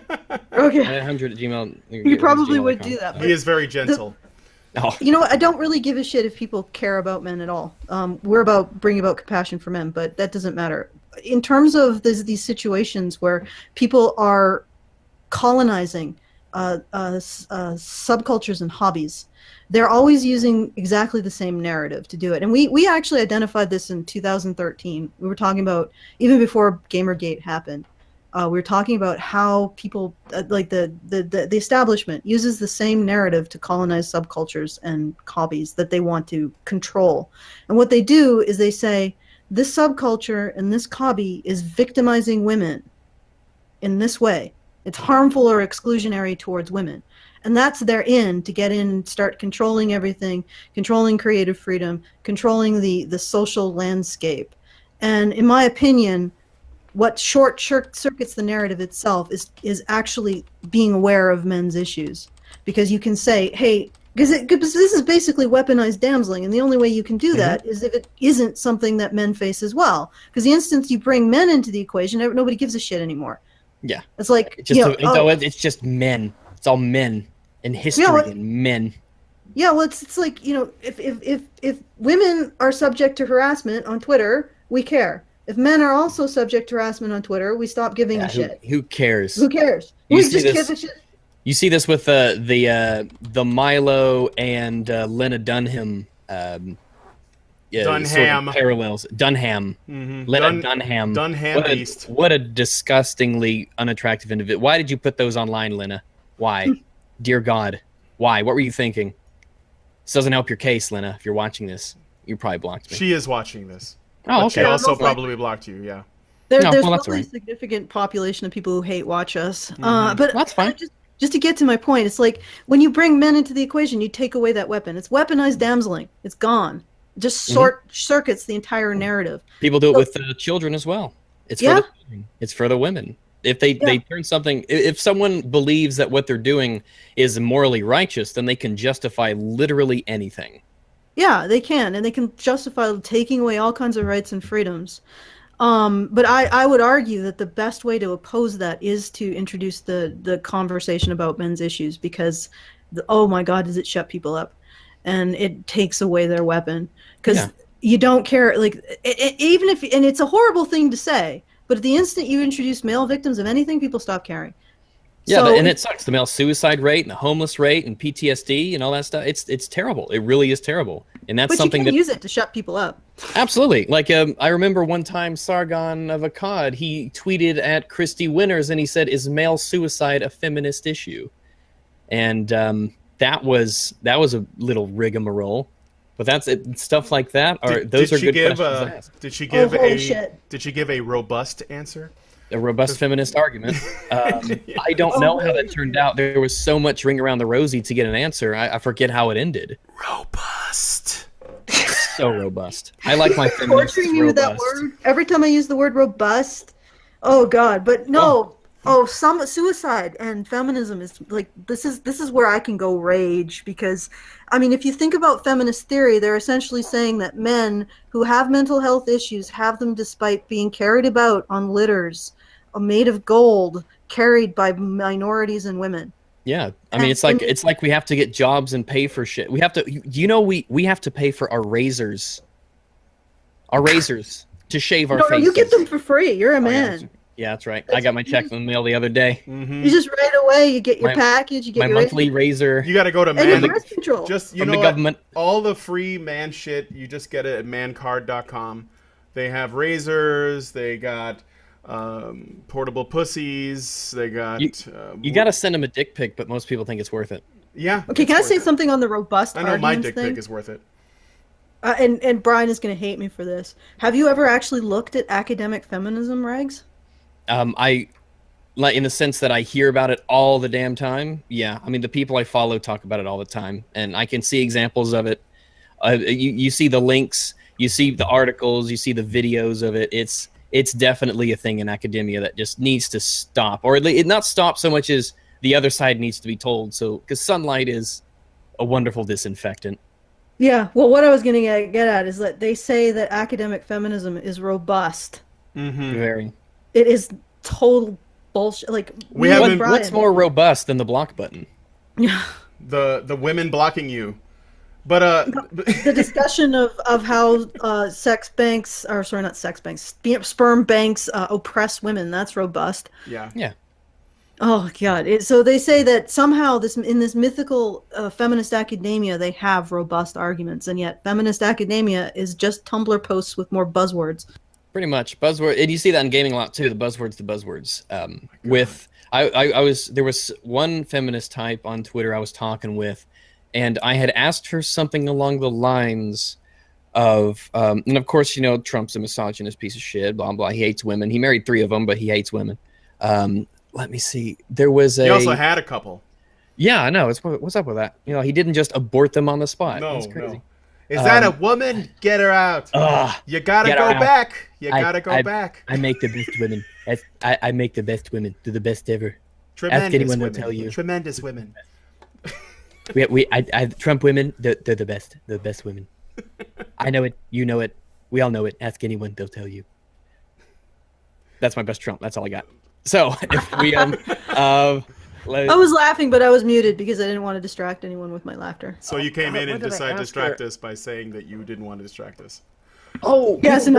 100@gmail. You probably would do that. He is very gentle. I don't really give a shit if people care about men at all. We're about bringing about compassion for men, but that doesn't matter. In terms of these situations where people are colonizing subcultures and hobbies, they're always using exactly the same narrative to do it. And we actually identified this in 2013. We were talking about, even before Gamergate happened, we were talking about how people, like the establishment, uses the same narrative to colonize subcultures and hobbies that they want to control. And what they do is they say, this subculture and this hobby is victimizing women in this way. It's harmful or exclusionary towards women. And that's their in to get in and start controlling everything, controlling creative freedom, controlling the social landscape. And in my opinion, what short circuits the narrative itself is actually being aware of men's issues. Because you can say, hey, Because this is basically weaponized damseling, and the only way you can do that is if it isn't something that men face as well. Because the instant you bring men into the equation, nobody gives a shit anymore. Yeah, it's like it's just it's just men. It's all men in history and men. Yeah, well, it's like, you know, if women are subject to harassment on Twitter, we care. If men are also subject to harassment on Twitter, we stop giving a shit. Who cares? Who cares? We just give a shit. You see this with the Milo and Lena Dunham Dunham sort of parallels. Dunham. Lena Dunham. Dunham Beast. What a disgustingly unattractive individual. Why did you put those online, Lena? Why? Dear God. Why? What were you thinking? This doesn't help your case, Lena. If you're watching this, you probably blocked me. She is watching this. Oh, okay. She also probably blocked you, yeah. There's probably a significant population of people who hate watch us. But that's fine. Just to get to my point, it's like when you bring men into the equation, you take away that weapon. It's weaponized damseling. It's gone. It just circuits the entire narrative. People do it with children as well. It's for the children. It's for the women. If they turn something, if someone believes that what they're doing is morally righteous, then they can justify literally anything. Yeah, they can, and they can justify taking away all kinds of rights and freedoms. But I would argue that the best way to oppose that is to introduce the conversation about men's issues, because, oh my God, does it shut people up, and it takes away their weapon, because you don't care. Like even if, and it's a horrible thing to say, but at the instant you introduce male victims of anything, people stop caring. Yeah, and it sucks. The male suicide rate and the homeless rate and PTSD and all that stuff. It's terrible. It really is terrible. And that's something that you can use it to shut people up. Absolutely. Like I remember one time Sargon of Akkad, he tweeted at Christy Winters and he said, "Is male suicide a feminist issue?" And that was a little rigmarole. But that's it. Stuff like that are those are good questions to ask. Did she give a robust answer? A robust feminist argument. I don't know how that turned out. There was so much ring around the rosy to get an answer. I forget how it ended. Robust. So robust. I like my feminist torturing you with that word every time I use the word robust. Oh God, but no. Some suicide and feminism is like this is where I can go rage, because I mean, if you think about feminist theory, they're essentially saying that men who have mental health issues have them despite being carried about on litters made of gold, carried by minorities and women. Yeah, I mean, it's like we have to get jobs and pay for shit. We have to, we have to pay for our razors to shave our faces. No, you get them for free. You're a man. Yeah, that's right. I got my check in the mail the other day. You just right away, you get your package, you get your monthly razor. You got to go to man control. Just you know the government. All the free man shit, you just get it at mancard.com. They have razors. They got portable pussies. They got. You got to send them a dick pic, but most people think it's worth it. Yeah. Okay, can I say something on the robust? I know my dick pic is worth it. And Brian is going to hate me for this. Have you ever actually looked at academic feminism, Rags? I, like, in the sense that I hear about it all the damn time. Yeah, I mean, the people I follow talk about it all the time, and I can see examples of it. You see the links, you see the articles, you see the videos of it. It's definitely a thing in academia that just needs to stop, or it not stop so much as the other side needs to be told. So, because sunlight is a wonderful disinfectant. Yeah, well, what I was going to get at is that they say that academic feminism is robust. Very. It is total bullshit. Like, what's more robust than the block button? Yeah. The women blocking you. But the discussion of how sex banks, or sorry, not sex banks, sperm banks oppress women, that's robust. Yeah. Yeah. Oh God! So they say that somehow in this mythical feminist academia, they have robust arguments, and yet feminist academia is just Tumblr posts with more buzzwords. Pretty much buzzword, and you see that in gaming a lot too. The buzzwords. There was one feminist type on Twitter I was talking with, and I had asked her something along the lines of, and of course, you know, Trump's a misogynist piece of shit. Blah blah. He hates women. He married 3 of them, but he hates women. Let me see. There was He also had a couple. Yeah, I know. What's up with that? You know, he didn't just abort them on the spot. No, that's crazy. No. Is that a woman? Get her out. You gotta go back. You gotta go back. I make the best women. I make the best women. They're the best ever. Tremendous Ask anyone women. will tell you. Tremendous women. Trump women, they're the best. They're the best women. I know it. You know it. We all know it. Ask anyone; they'll tell you. That's my best Trump. That's all I got. So if we I was laughing, but I was muted because I didn't want to distract anyone with my laughter. So you came in and decided to distract us by saying that you didn't want to distract us. Oh, yes, and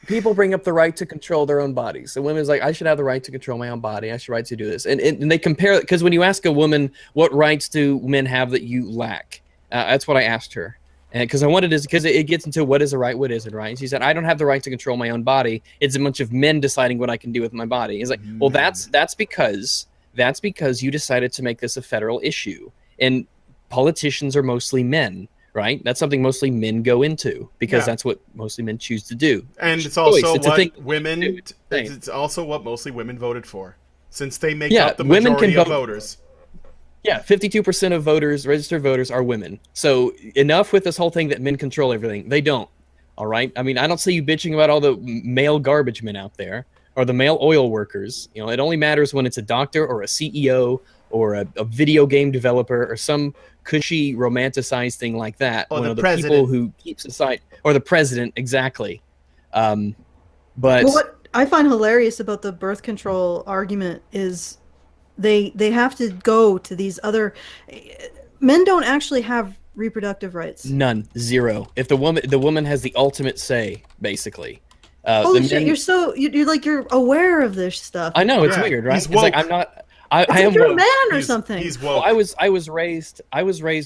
people bring up the right to control their own bodies. So women's like, I should have the right to control my own body. I should right to do this. And they compare it, because when you ask a woman, what rights do men have that you lack? That's what I asked her. And because I wanted to, because it gets into what is a right, what isn't right. And she said, I don't have the right to control my own body. It's a bunch of men deciding what I can do with my body. It's like, well, that's because you decided to make this a federal issue. And politicians are mostly men. Right, that's something mostly men go into because that's what mostly men choose to do. And it's also what women. It's also what mostly women voted for, since they make up the majority of voters. Yeah, 52% of voters, registered voters, are women. So enough with this whole thing that men control everything. They don't. All right. I mean, I don't see you bitching about all the male garbage men out there or the male oil workers. You know, it only matters when it's a doctor or a CEO or a video game developer or some cushy romanticized thing like that. Or one the of the president. people who keeps aside, or the president, exactly. But what I find hilarious about the birth control argument is they have to go to these other men don't actually have reproductive rights. None, zero. If the woman has the ultimate say, basically. Holy shit! You're aware of this stuff. I know, it's weird, right? It's like I'm not. I am you're a man or something. He's woke. Well, I was raised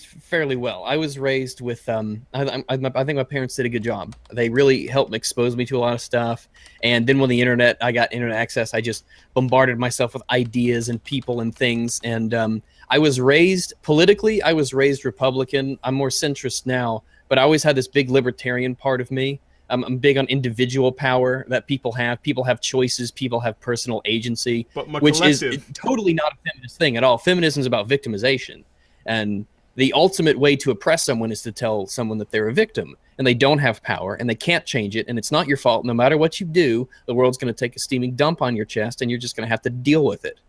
fairly well. I was raised with I think my parents did a good job. They really helped expose me to a lot of stuff. And then when I got internet access, I just bombarded myself with ideas and people and things. And I was raised politically. I was raised Republican. I'm more centrist now, but I always had this big libertarian part of me. I'm big on individual power that people have. People have choices. People have personal agency, which is totally not a feminist thing at all. Feminism is about victimization. And the ultimate way to oppress someone is to tell someone that they're a victim and they don't have power and they can't change it. And it's not your fault. No matter what you do, the world's going to take a steaming dump on your chest and you're just going to have to deal with it.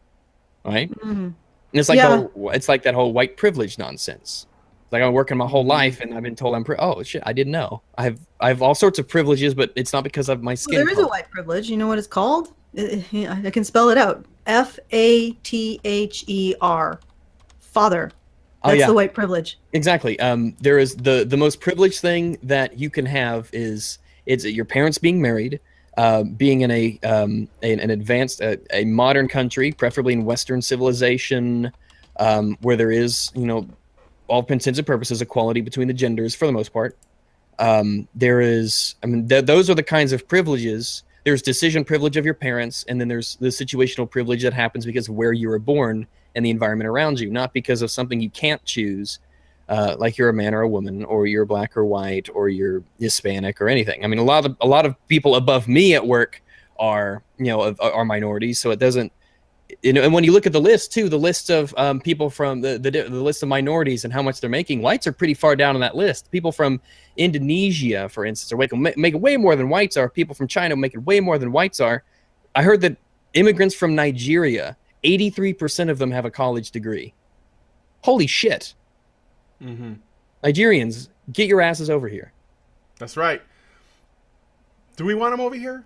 Right? Mm-hmm. And it's like, it's like that whole white privilege nonsense. Like I'm working my whole life, and I've been told oh shit, I didn't know. I have all sorts of privileges, but it's not because of my skin. Well, there is a white privilege. You know what it's called? I can spell it out. Father. Father. That's the white privilege. Exactly. There is the most privileged thing that you can have is your parents being married, being in an advanced, a modern country, preferably in Western civilization, where there is, all intents and purposes, equality between the genders for the most part. There is, those are the kinds of privileges. There's decision privilege of your parents, and then there's the situational privilege that happens because of where you were born and the environment around you, not because of something you can't choose, like you're a man or a woman, or you're black or white, or you're Hispanic or anything. I mean, a lot of people above me at work are minorities, so it doesn't. And when you look at the list too, the list of people from the list of minorities and how much they're making, whites are pretty far down on that list. People from Indonesia, for instance, are making way more than whites are. People from China making way more than whites are. I heard that immigrants from Nigeria, 83% of them have a college degree. Holy shit. Mm-hmm. Nigerians, get your asses over here. That's right. Do we want them over here?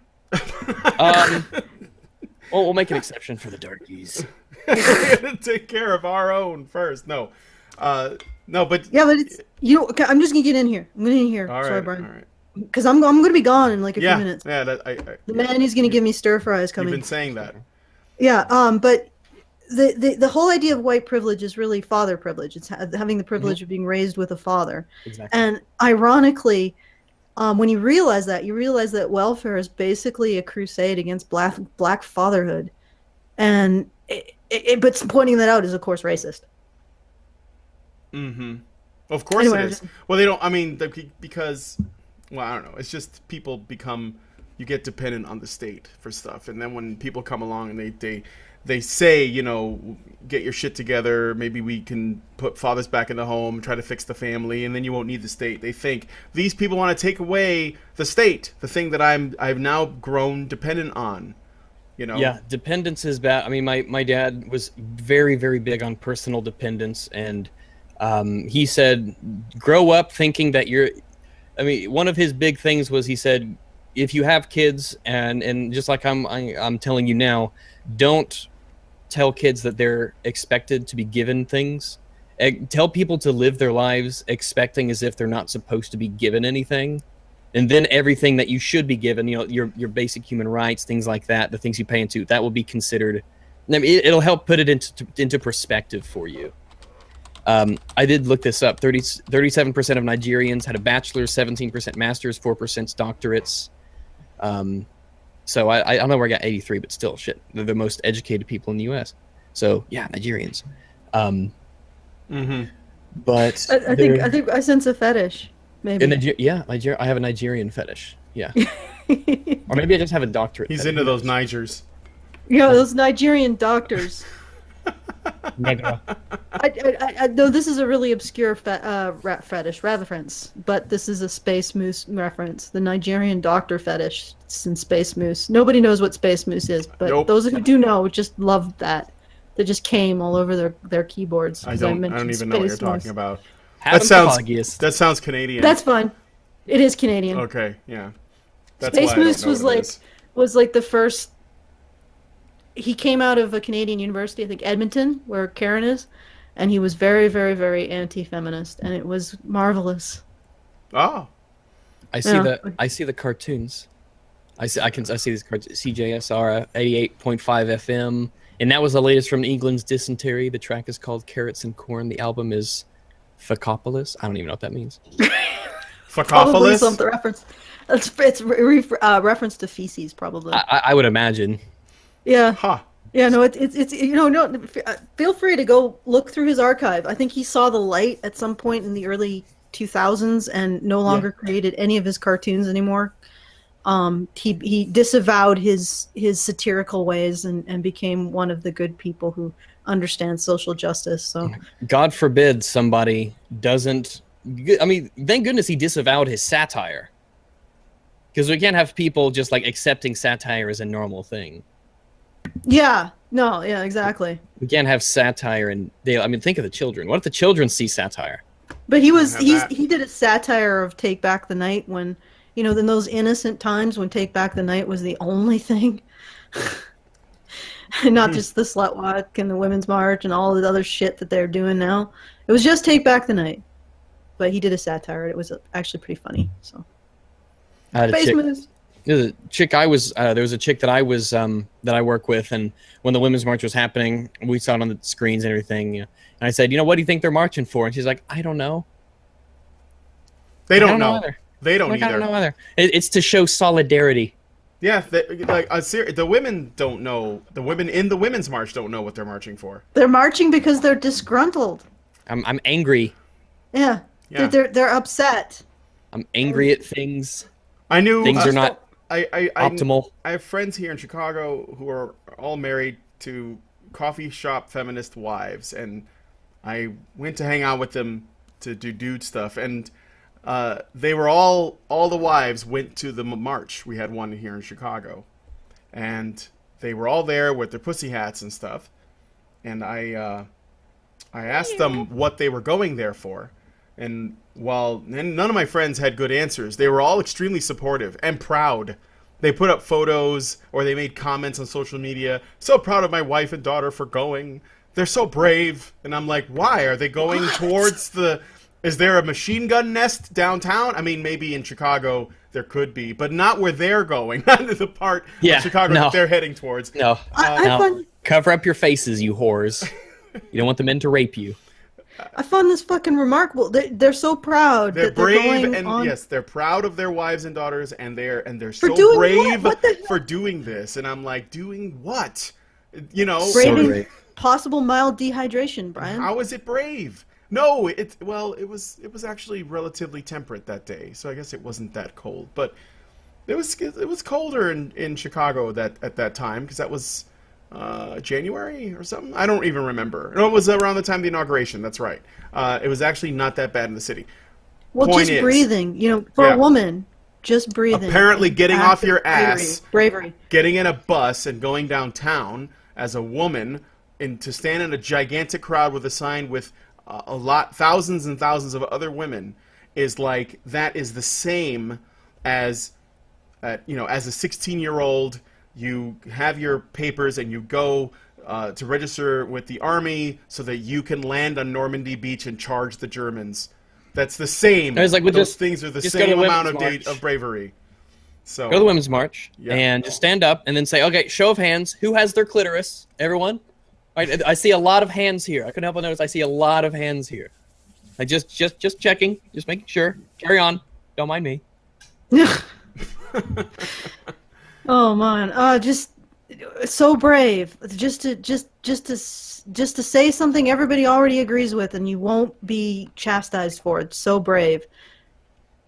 Well, we'll make an exception for the darkies. We're gonna take care of our own first. No, but it's I'm just gonna get in here. I'm gonna get in here. All right, sorry, Brian. all right. Because I'm gonna be gone in like a few minutes. Yeah, the man who's gonna give me stir fries coming. You've been saying that. Yeah, but the whole idea of white privilege is really father privilege. It's having the privilege of being raised with a father. Exactly. And ironically, when you realize that welfare is basically a crusade against black fatherhood, and but pointing that out is of course racist. Mm-hmm. Of course it is. Well, they don't. I mean, because, well, I don't know. It's just people you get dependent on the state for stuff, and then when people come along and they say, get your shit together, maybe we can put fathers back in the home, try to fix the family, and then you won't need the state. They think these people want to take away the state, the thing that I've now grown dependent on. Yeah, dependence is bad. I mean, my dad was very, very big on personal dependence, and He said, grow up thinking that you're. I mean, one of his big things was he said, if you have kids, and just like I'm telling you now, don't tell kids that they're expected to be given things. Tell people to live their lives expecting as if they're not supposed to be given anything. And then everything that you should be given, you know, your basic human rights, things like that, the things you pay into, that will be considered. I mean, it'll help put it into perspective for you. I did look this up. 37% of Nigerians had a bachelor's, 17% master's, 4% doctorates. So I don't know where I got 83, but still, shit, they're the most educated people in the U.S. So yeah, Nigerians. But I think I sense a fetish. Maybe. Nigeria. I have a Nigerian fetish. Yeah. Or maybe I just have a doctorate. He's fetish. into those Nigers. Yeah, those Nigerian doctors. Negro. I know this is a really obscure fetish reference, but this is a Space Moose reference. The Nigerian doctor fetish in Space Moose. Nobody knows what Space Moose is, but those who do know just love that. They just came all over their keyboards. I don't even know what you're talking about. That sounds Canadian. That's fine. It is Canadian. Okay, yeah. That's Space why I don't Moose know was like the first. He came out of a Canadian university, I think Edmonton, where Karen is, and he was very, very, very anti-feminist, and it was marvelous. Oh, I see the cartoons. I see these cartoons. CJSR 88.5 FM, and that was the latest from England's Dysentery. The track is called "Carrots and Corn." The album is Fuckopolis. I don't even know what that means. Fuckopolis? Some the reference. It's reference to feces, probably. I would imagine. Yeah. Huh. Yeah. No. It's no. Feel free to go look through his archive. I think he saw the light at some point in the early 2000s and no longer created any of his cartoons anymore. He disavowed his satirical ways and became one of the good people who understand social justice. So God forbid somebody doesn't. I mean, thank goodness he disavowed his satire, because we can't have people just like accepting satire as a normal thing. Yeah. No. Yeah. Exactly. We can't have satire and I mean, think of the children. What if the children see satire? But he did a satire of Take Back the Night when, you know, in those innocent times when Take Back the Night was the only thing. And not just the slut walk and the women's march and all the other shit that they're doing now. It was just Take Back the Night. But he did a satire. It was actually pretty funny. So. There was a chick there was a chick that I work with, and when the Women's March was happening, we saw it on the screens and everything. And I said, what do you think they're marching for? And she's like, I don't know. They don't know. They don't either. I don't know either. It's to show solidarity. Yeah, the women don't know. The women in the Women's March don't know what they're marching for. They're marching because they're disgruntled. I'm angry. Yeah. They're upset. I'm angry at things. I knew things are not optimal. I have friends here in Chicago who are all married to coffee shop feminist wives, and I went to hang out with them to do dude stuff, and they were all the wives went to the march. We had one here in Chicago, and they were all there with their pussy hats and stuff, and I asked them what they were going there for. And none of my friends had good answers, they were all extremely supportive and proud. They put up photos or they made comments on social media. So proud of my wife and daughter for going. They're so brave. And I'm like, why? Are they going towards is there a machine gun nest downtown? I mean, maybe in Chicago there could be, but not where they're going. Not in the part of Chicago that they're heading towards. No. Cover up your faces, you whores. You don't want the men to rape you. I found this fucking remarkable. They're so proud. They're brave, and yes, they're proud of their wives and daughters, and they're so brave for doing this. And I'm like, doing what? You know, braving possible mild dehydration, Brian. How is it brave? No, it was actually relatively temperate that day, so I guess it wasn't that cold. But it was colder in Chicago at that time, because that was January or something. I don't even remember. No, it was around the time of the inauguration. That's right. It was actually not that bad in the city. Well, just breathing, for a woman, just breathing. Apparently getting off your ass, bravery, getting in a bus and going downtown as a woman, and to stand in a gigantic crowd with a sign with thousands and thousands of other women is like that is the same as as a 16-year-old, you have your papers and you go to register with the army so that you can land on Normandy Beach and charge the Germans. That's the same. It's like, those things are the same amount of bravery. So go to the Women's March yeah. and just stand up and then say, okay, show of hands, who has their clitoris? Everyone? All right, I see a lot of hands here. I couldn't help but notice I see a lot of hands here. I just checking, just making sure. Carry on. Don't mind me. Oh man, just so brave. Just to say something everybody already agrees with, and you won't be chastised for it. So brave.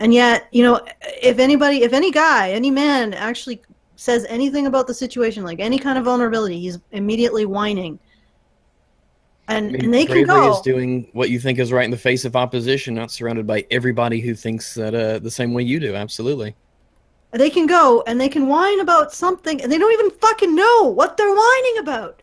And yet, if any guy, any man actually says anything about the situation, like any kind of vulnerability, he's immediately whining. And they can go. Bravery is doing what you think is right in the face of opposition, not surrounded by everybody who thinks that the same way you do. Absolutely. They can go and they can whine about something, and they don't even fucking know what they're whining about.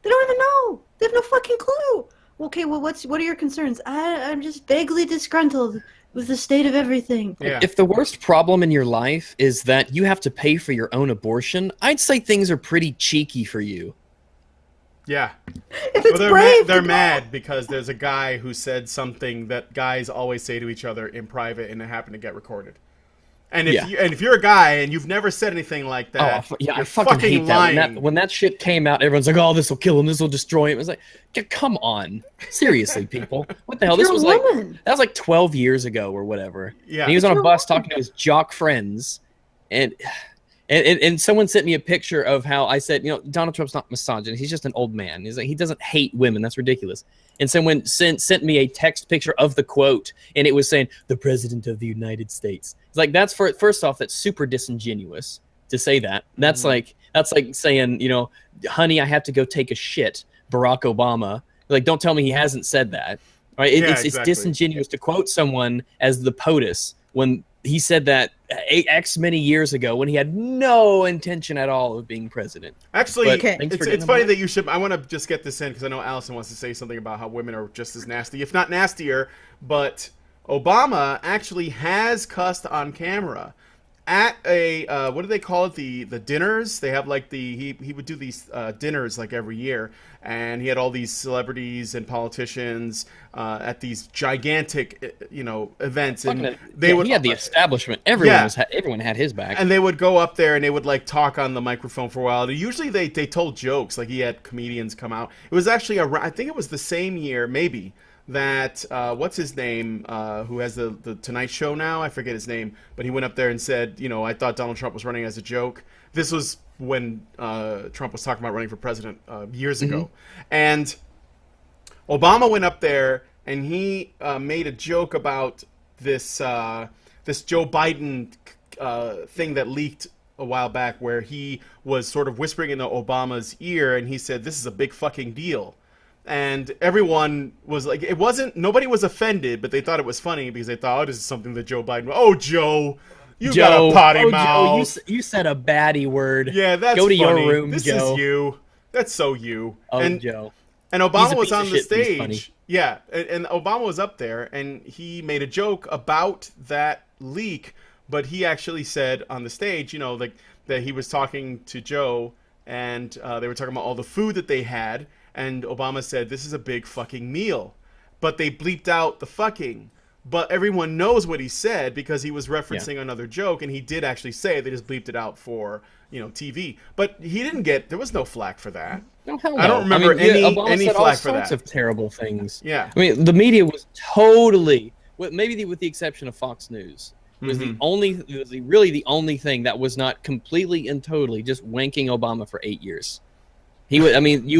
They don't even know. They have no fucking clue. Okay, well, what are your concerns? I'm just vaguely disgruntled with the state of everything. Yeah. If the worst problem in your life is that you have to pay for your own abortion, I'd say things are pretty cheeky for you. Yeah. If it's brave, they're mad because there's a guy who said something that guys always say to each other in private, and it happened to get recorded. And if you're a guy and you've never said anything like that, I fucking hate lying. that. When that shit came out, everyone's like, "Oh, this will kill him. This will destroy him." It's like, come on, seriously, people. What the hell? This was like 12 years ago or whatever. Yeah. And he was on a bus talking to his jock friends, and someone sent me a picture of how I said, Donald Trump's not misogynist. He's just an old man. He's like, he doesn't hate women. That's ridiculous. And someone sent me a text picture of the quote, and it was saying, "The President of the United States." It's like, first off, that's super disingenuous to say that. That's like saying, "Honey, I have to go take a shit," Barack Obama. Like, don't tell me he hasn't said that. Right? It's disingenuous to quote someone as the POTUS when he said that X many years ago when he had no intention at all of being president. Actually, it's funny that you should. I want to just get this in because I know Allison wants to say something about how women are just as nasty, if not nastier. But Obama actually has cussed on camera at a what do they call it? The dinners. They have like he would do these dinners like every year, and he had all these celebrities and politicians at these gigantic events, and he had the establishment. Everyone had his back, and they would go up there and they would like talk on the microphone for a while. Usually they told jokes, like he had comedians come out. It was actually I think it was the same year maybe that what's his name who has the Tonight Show now, I forget his name, but he went up there and said, I thought Donald Trump was running as a joke. This was when Trump was talking about running for president years ago, and Obama went up there and he made a joke about this Joe Biden thing that leaked a while back, where he was sort of whispering into Obama's ear, and he said, "This is a big fucking deal." And everyone was like, nobody was offended, but they thought it was funny because they thought, this is something that Joe Biden, Joe, you got a potty mouth. Joe, you said a baddie word. Yeah, that's Go to funny. your room, this Joe. Is you. That's so you. Joe. And Obama was on the stage. Yeah, and Obama was up there, and he made a joke about that leak, but he actually said on the stage, that he was talking to Joe, and they were talking about all the food that they had. And Obama said, "This is a big fucking meal." But they bleeped out the fucking. But everyone knows what he said because he was referencing another joke. And he did actually say they just bleeped it out for, TV. But he didn't there was no flack for that. No, hell no. I don't remember any said flack for that. all sorts of terrible things. Yeah. I mean, the media was totally, maybe with the exception of Fox News, was really the only thing that was not completely and totally just wanking Obama for 8 years. He was. I mean, he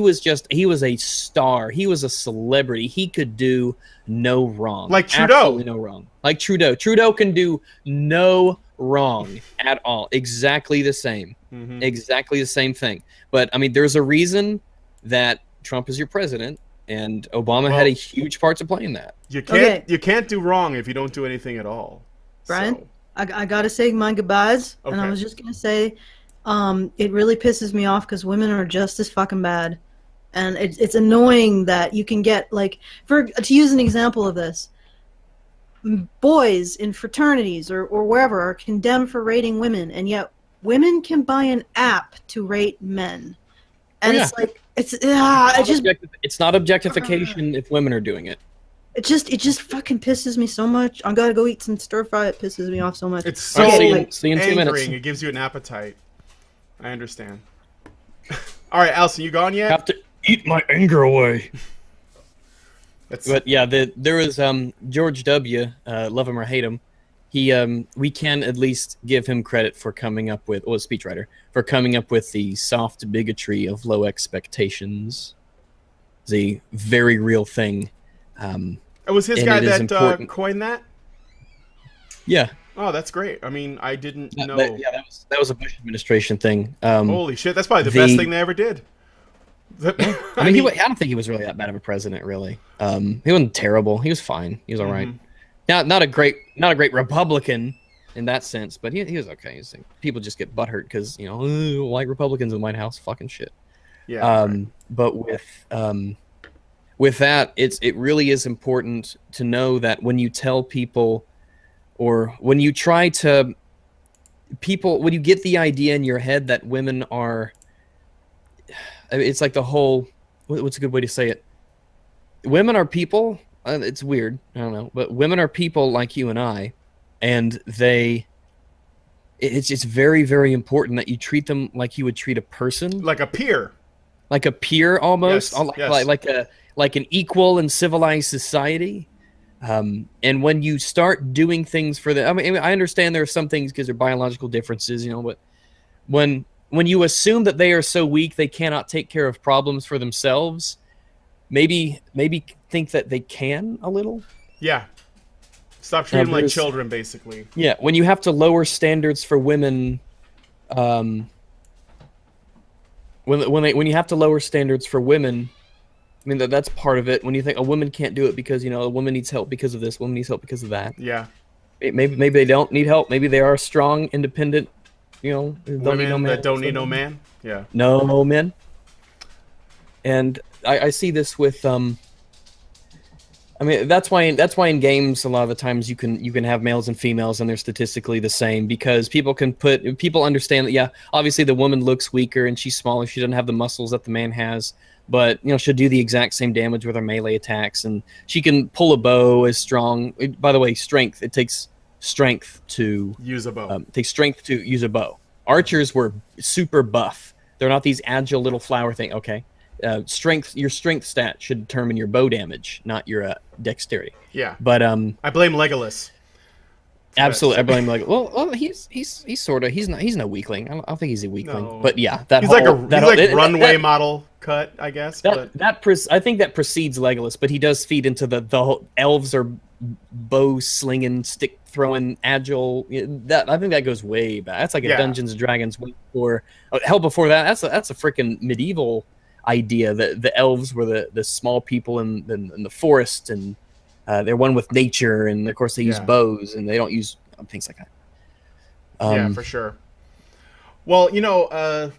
was a star. He was a celebrity. He could do no wrong. Like Trudeau. Absolutely no wrong. Like Trudeau. Trudeau can do no wrong at all. Exactly the same. Exactly the same thing. But, I mean, there's a reason that Trump is your president, and Obama had a huge part to play in that. You can't do wrong if you don't do anything at all. Brian, so. I got to say my goodbyes, and I was just going to say, it really pisses me off because women are just as fucking bad. And it's annoying that you can get, like, to use an example of this, boys in fraternities or wherever are condemned for rating women, and yet women can buy an app to rate men. And it's like, it's not objectification if women are doing it. It just fucking pisses me so much. I gotta go eat some stir fry. It pisses me off so much. It's so see you in 2 minutes. angering. It gives you an appetite. I understand. All right, Allison, you gone yet? Have to eat my anger away. But yeah, there was George W. Love him or hate him. We can at least give him credit for coming up with, well, speechwriter, for coming up with the soft bigotry of low expectations. It's a very real thing. It was his guy that coined that? Yeah. Oh, that's great. I mean, I didn't know. That was a Bush administration thing. Holy shit, that's probably the best thing they ever did. I mean, I don't think he was really that bad of a president, really. He wasn't terrible. He was fine. He was all right. Not a great Republican in that sense, but he was okay. People just get butthurt because, you know, white Republicans in the White House, fucking shit. Yeah. But with that, it really is important to know that when you tell people, or when you try to when you get the idea in your head that women are, it's like the whole, what's a good way to say it? Women are people. It's weird. I don't know. But women are people like you and I. And it's very, very important that you treat them like you would treat a person. Like a peer. Like a peer almost. Yes. Like an equal in civilized society. And when you start doing things for them, I mean, I understand there are some things because there are biological differences, you know, but when you assume that they are so weak they cannot take care of problems for themselves, maybe think that they can a little. Yeah. Stop treating them like children, basically. Yeah, when you have to lower standards for women, when you have to lower standards for women, I mean that's part of it. When you think a woman can't do it because, you know, a woman needs help because of this, woman needs help because of that. Yeah. Maybe they don't need help. Maybe they are strong, independent. You know, women that don't need no man. Yeah. No men. And I see this with I mean, that's why in games a lot of the times you can have males and females and they're statistically the same, because people understand that, yeah, obviously the woman looks weaker and she's smaller, she doesn't have the muscles that the man has, but, you know, she'll do the exact same damage with her melee attacks, and she can pull a bow as strong. By the way, strength, it takes strength to use a bow. It takes strength to use a bow. Archers were super buff. They're not these agile little flower thing. Okay. Your strength stat should determine your bow damage, not your dexterity. Yeah. But I blame Legolas. Absolutely, I blame Legolas. Well, he's sort of, he's no weakling. I don't think he's a weakling. No. But yeah, he's like runway model cut, I guess. I think that precedes Legolas, but he does feed into the whole elves are bow slinging, stick throwing, agile. That I think that goes way back. That's like a Dungeons and Dragons way before. Hell, before that, that's a freaking medieval idea that the elves were the small people in the forest, and they're one with nature, and of course they use bows and they don't use things like that. Yeah, for sure. Well, you know,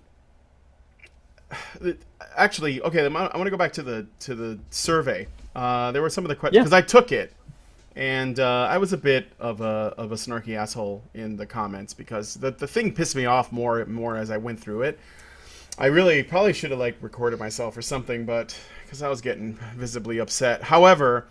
actually, okay, I want to go back to the survey. There were some of the questions because I took it, and I was a bit of a snarky asshole in the comments because the thing pissed me off more as I went through it. I really probably should have recorded myself or something, but because I was getting visibly upset. However,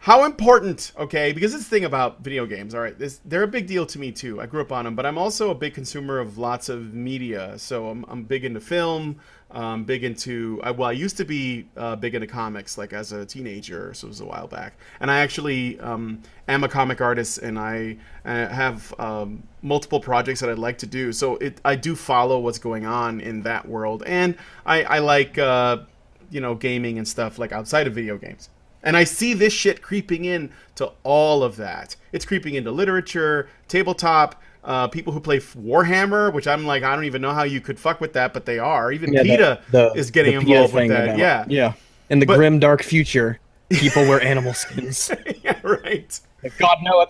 how important, okay, because this thing about video games, all right, they're a big deal to me too. I grew up on them, but I'm also a big consumer of lots of media. So I'm big into film, big into, I used to be big into comics, like as a teenager, so it was a while back. And I actually am a comic artist, and I have multiple projects that I'd like to do. So I do follow what's going on in that world. And I like, gaming and stuff like outside of video games. And I see this shit creeping in to all of that. It's creeping into literature, tabletop, people who play Warhammer, which I'm like, I don't even know how you could fuck with that, but they are. Even PETA is getting involved with that. Yeah. In the grim, dark future, people wear animal skins. Yeah, right. God, no,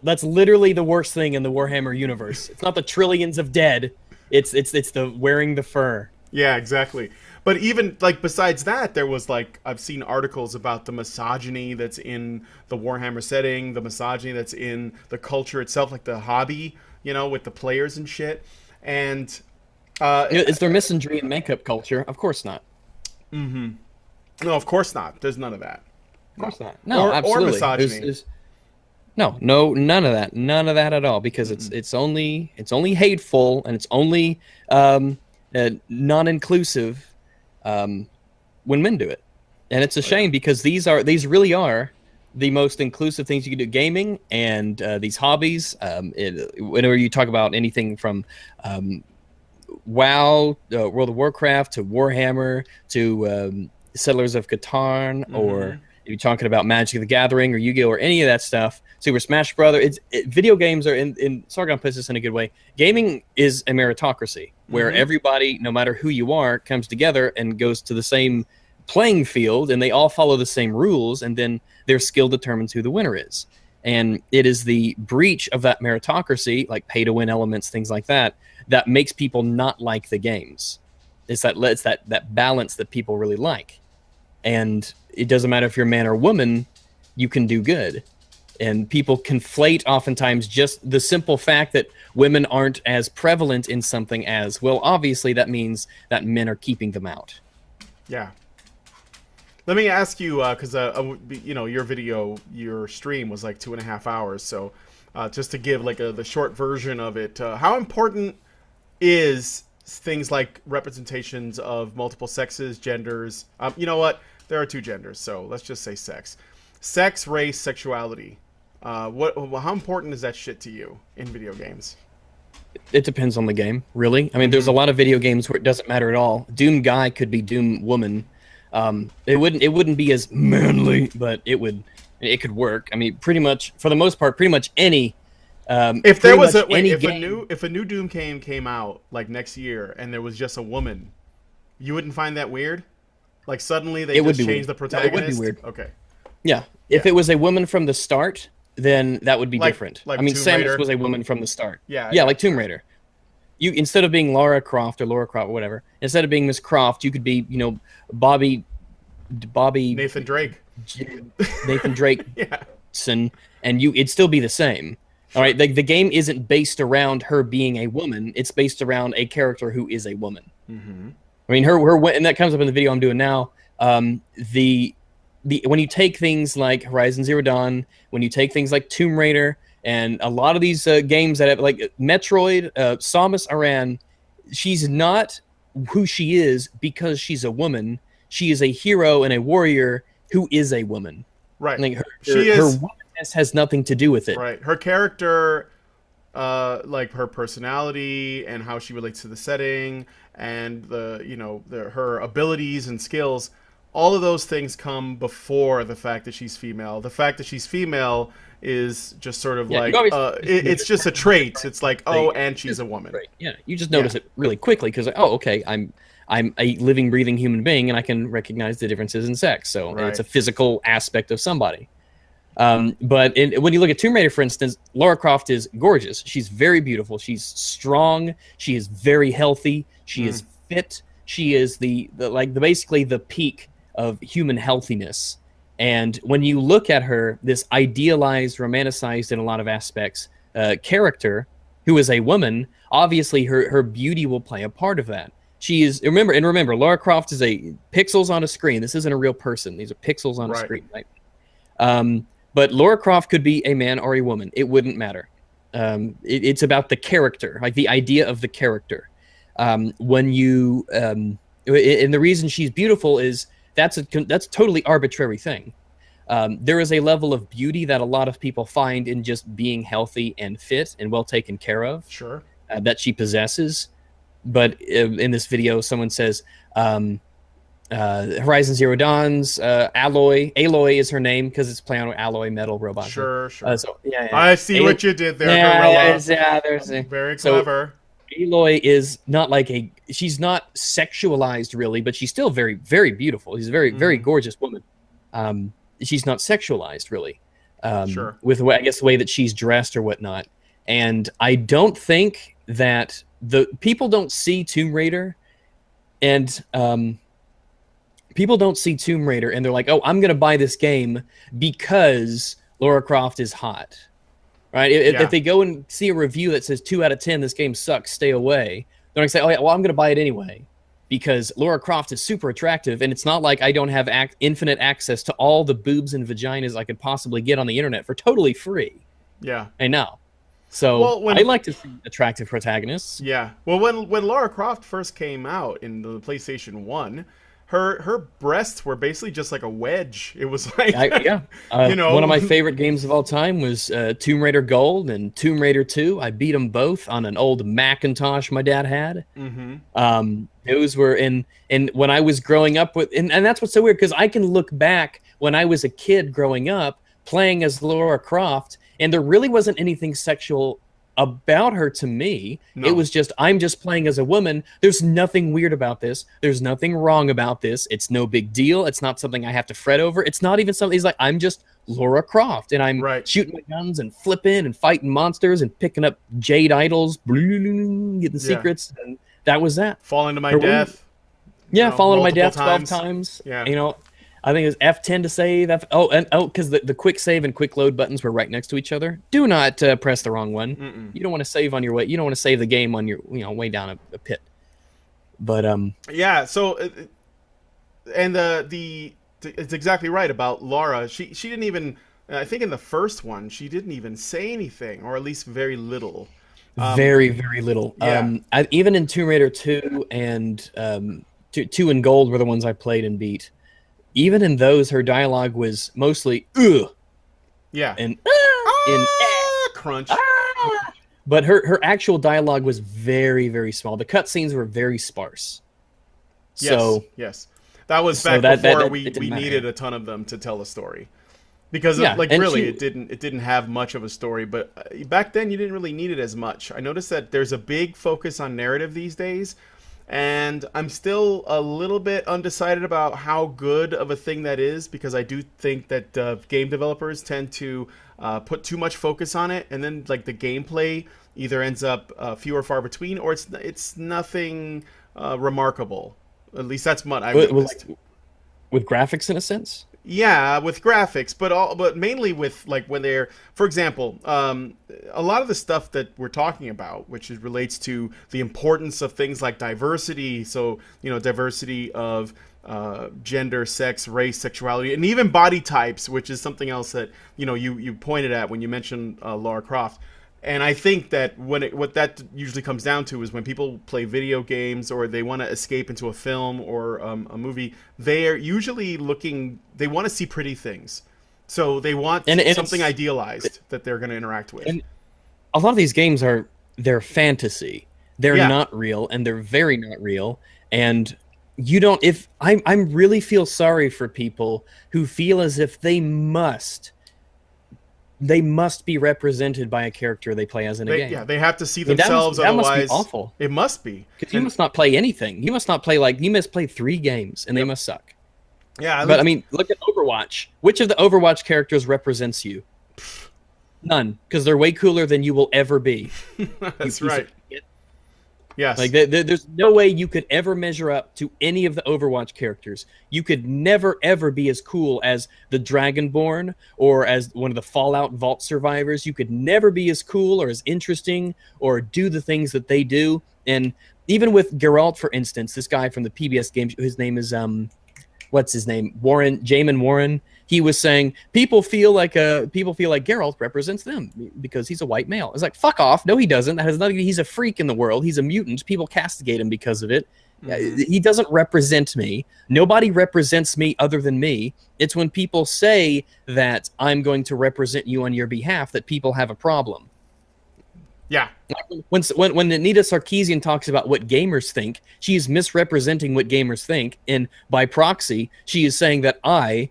that's literally the worst thing in the Warhammer universe. It's not the trillions of dead. It's the wearing the fur. Yeah, exactly. But even like besides that, there was like I've seen articles about the misogyny that's in the Warhammer setting, the misogyny that's in the culture itself, like the hobby, you know, with the players and shit. And Is there misandry in makeup culture? Of course not. no, of course not. There's none of that. Of course not. No, Or absolutely. misogyny. No, none of that. None of that at all. Because it's only hateful, and it's only non-inclusive when men do it. And it's a shame, because these really are the most inclusive things you can do. Gaming and these hobbies. Whenever you talk about anything from WoW, World of Warcraft, to Warhammer, to Settlers of Catan, or if you're talking about Magic the Gathering or Yu-Gi-Oh! Or any of that stuff, Super Smash Brothers, video games are in Sargon puts this in a good way. Gaming is a meritocracy where everybody, no matter who you are, comes together and goes to the same playing field, and they all follow the same rules, and then their skill determines who the winner is. And it is the breach of that meritocracy, like pay-to-win elements, things like that, that makes people not like the games. It's that balance that people really like. And it doesn't matter if you're a man or woman, you can do good. And people conflate oftentimes just the simple fact that women aren't as prevalent in something as, well, obviously that means that men are keeping them out. Yeah. Let me ask you, because you know, your stream was like 2.5 hours, so just to give like the short version of it, how important is things like representations of multiple sexes, genders? You know what? There are 2 genders, so let's just say sex, race, sexuality. How important is that shit to you in video games? It depends on the game, really. I mean, there's a lot of video games where it doesn't matter at all. Doom guy could be Doom woman. It wouldn't be as manly, but it could work. I mean, pretty much for the most part, pretty much any. If there was if a new Doom came out like next year and there was just a woman, you wouldn't find that weird? Like suddenly they just changed the protagonist? No, it would be weird. Okay. Yeah. If it was a woman from the start, then that would be different. Like I mean, Tomb Samus Raider was a woman from the start. Yeah, like Tomb Raider. You, instead of being Lara Croft or Laura Croft or whatever, instead of being Miss Croft, you could be, you know, Bobby Nathan Drake. Nathan Drake. Yeah. And it'd still be the same. All right, the game isn't based around her being a woman. It's based around a character who is a woman. I mean, her and that comes up in the video I'm doing now. When you take things like Horizon Zero Dawn, when you take things like Tomb Raider, and a lot of these games that have, like Metroid, Samus Aran, she's not who she is because she's a woman. She is a hero and a warrior who is a woman. Right. Like her womanness has nothing to do with it. Right. Her character, like her personality and how she relates to the setting, and her abilities and skills, all of those things come before the fact that she's female. The fact that she's female is just sort of it's just a trait. It's like, and she's a woman. Right. Yeah, you just notice it really quickly because, okay, I'm a living, breathing human being, and I can recognize the differences in sex. So it's a physical aspect of somebody. But when you look at Tomb Raider, for instance, Lara Croft is gorgeous. She's very beautiful. She's strong. She is very healthy. She is fit. She is basically the peak of human healthiness. And when you look at her, this idealized, romanticized in a lot of aspects character, who is a woman, obviously her beauty will play a part of that. She is remember, Lara Croft is a pixels on a screen. This isn't a real person. These are pixels on a screen, right? But Lara Croft could be a man or a woman. It wouldn't matter. It's about the character, like the idea of the character. And the reason she's beautiful is that's a totally arbitrary thing. There is a level of beauty that a lot of people find in just being healthy and fit and well taken care of. Sure. That she possesses. But in this video, someone says, Horizon Zero Dawn's Aloy is her name because it's playing on alloy metal robot. Sure. I see what you did there, Gorilla. There's very clever. Aloy is not she's not sexualized really, but she's still very, very beautiful. She's a very, very gorgeous woman. She's not sexualized really. With the way that she's dressed or whatnot. And I don't think that the people don't see Tomb Raider and people don't see Tomb Raider and they're like, oh, I'm going to buy this game because Lara Croft is hot. Right? If they go and see a review that says 2 out of 10, this game sucks, stay away, they're going to say, oh, yeah, well, I'm going to buy it anyway because Lara Croft is super attractive, and it's not like I don't have infinite access to all the boobs and vaginas I could possibly get on the internet for totally free. Yeah. I know. So I like to see attractive protagonists. Yeah. Well, when Lara Croft first came out in the PlayStation 1, her breasts were basically just like a wedge. It was like, you know, one of my favorite games of all time was Tomb Raider Gold and Tomb Raider 2. I beat them both on an old Macintosh my dad had. Those were and when I was growing up with, and that's what's so weird, because I can look back when I was a kid growing up playing as Lara Croft, and there really wasn't anything sexual about her to me. No. It was just, I'm just playing as a woman. There's nothing weird about this. There's nothing wrong about this. It's no big deal. It's not something I have to fret over. It's not even something, he's like, I'm just Lara Croft, and I'm shooting my guns and flipping and fighting monsters and picking up jade idols, getting secrets, and that was that. Falling to my death. Yeah, falling to my death 12 times. Yeah. You know, I think it was F10 to save. Because the quick save and quick load buttons were right next to each other. Do not press the wrong one. You don't want to save on your way. You don't want to save the game on your way down a pit. But yeah. So, and it's exactly right about Lara. She didn't even. I think in the first one she didn't even say anything, or at least very little. Very little. Yeah. Even in Tomb Raider 2 and 2 and Gold were the ones I played and beat. Even in those, her dialogue was mostly ugh. Yeah. And crunch. But her actual dialogue was very small. The cutscenes were very sparse. Yes. That was back before we needed a ton of them to tell a story. Because it didn't have much of a story, but back then you didn't really need it as much. I noticed that there's a big focus on narrative these days. And I'm still a little bit undecided about how good of a thing that is, because I do think that game developers tend to put too much focus on it, and then like the gameplay either ends up few or far between, or it's nothing remarkable. At least that's what I noticed. With graphics, in a sense. Yeah, with graphics, but mainly with like when they're, for example, a lot of the stuff that we're talking about, which relates to the importance of things like diversity. So diversity of gender, sex, race, sexuality, and even body types, which is something else that you pointed at when you mentioned Lara Croft. And I think that what that usually comes down to is when people play video games or they want to escape into a film or a movie, they're usually they want to see pretty things. So they want something idealized that they're going to interact with. And a lot of these games they're fantasy. They're not real, and they're very not real. And I really feel sorry for people who feel as if they must be represented by a character they play as in a game. Yeah, they have to see themselves. That otherwise, must be awful. It must be. Because you must not play anything. You must not play you must play 3 games, and they must suck. Yeah, but I mean, look at Overwatch. Which of the Overwatch characters represents you? None, because they're way cooler than you will ever be. That's right. Yes. Like there's no way you could ever measure up to any of the Overwatch characters. You could never ever be as cool as the Dragonborn or as one of the Fallout Vault survivors. You could never be as cool or as interesting or do the things that they do. And even with Geralt, for instance, this guy from the PBS game, his name is what's his name? Jamin Warren. He was saying people feel like Geralt represents them because he's a white male. It's like, fuck off. No, he doesn't. That has nothing. He's a freak in the world. He's a mutant. People castigate him because of it. He doesn't represent me. Nobody represents me other than me. It's when people say that I'm going to represent you on your behalf that people have a problem. Yeah. When Anita Sarkeesian talks about what gamers think, she is misrepresenting what gamers think, and by proxy, she is saying that I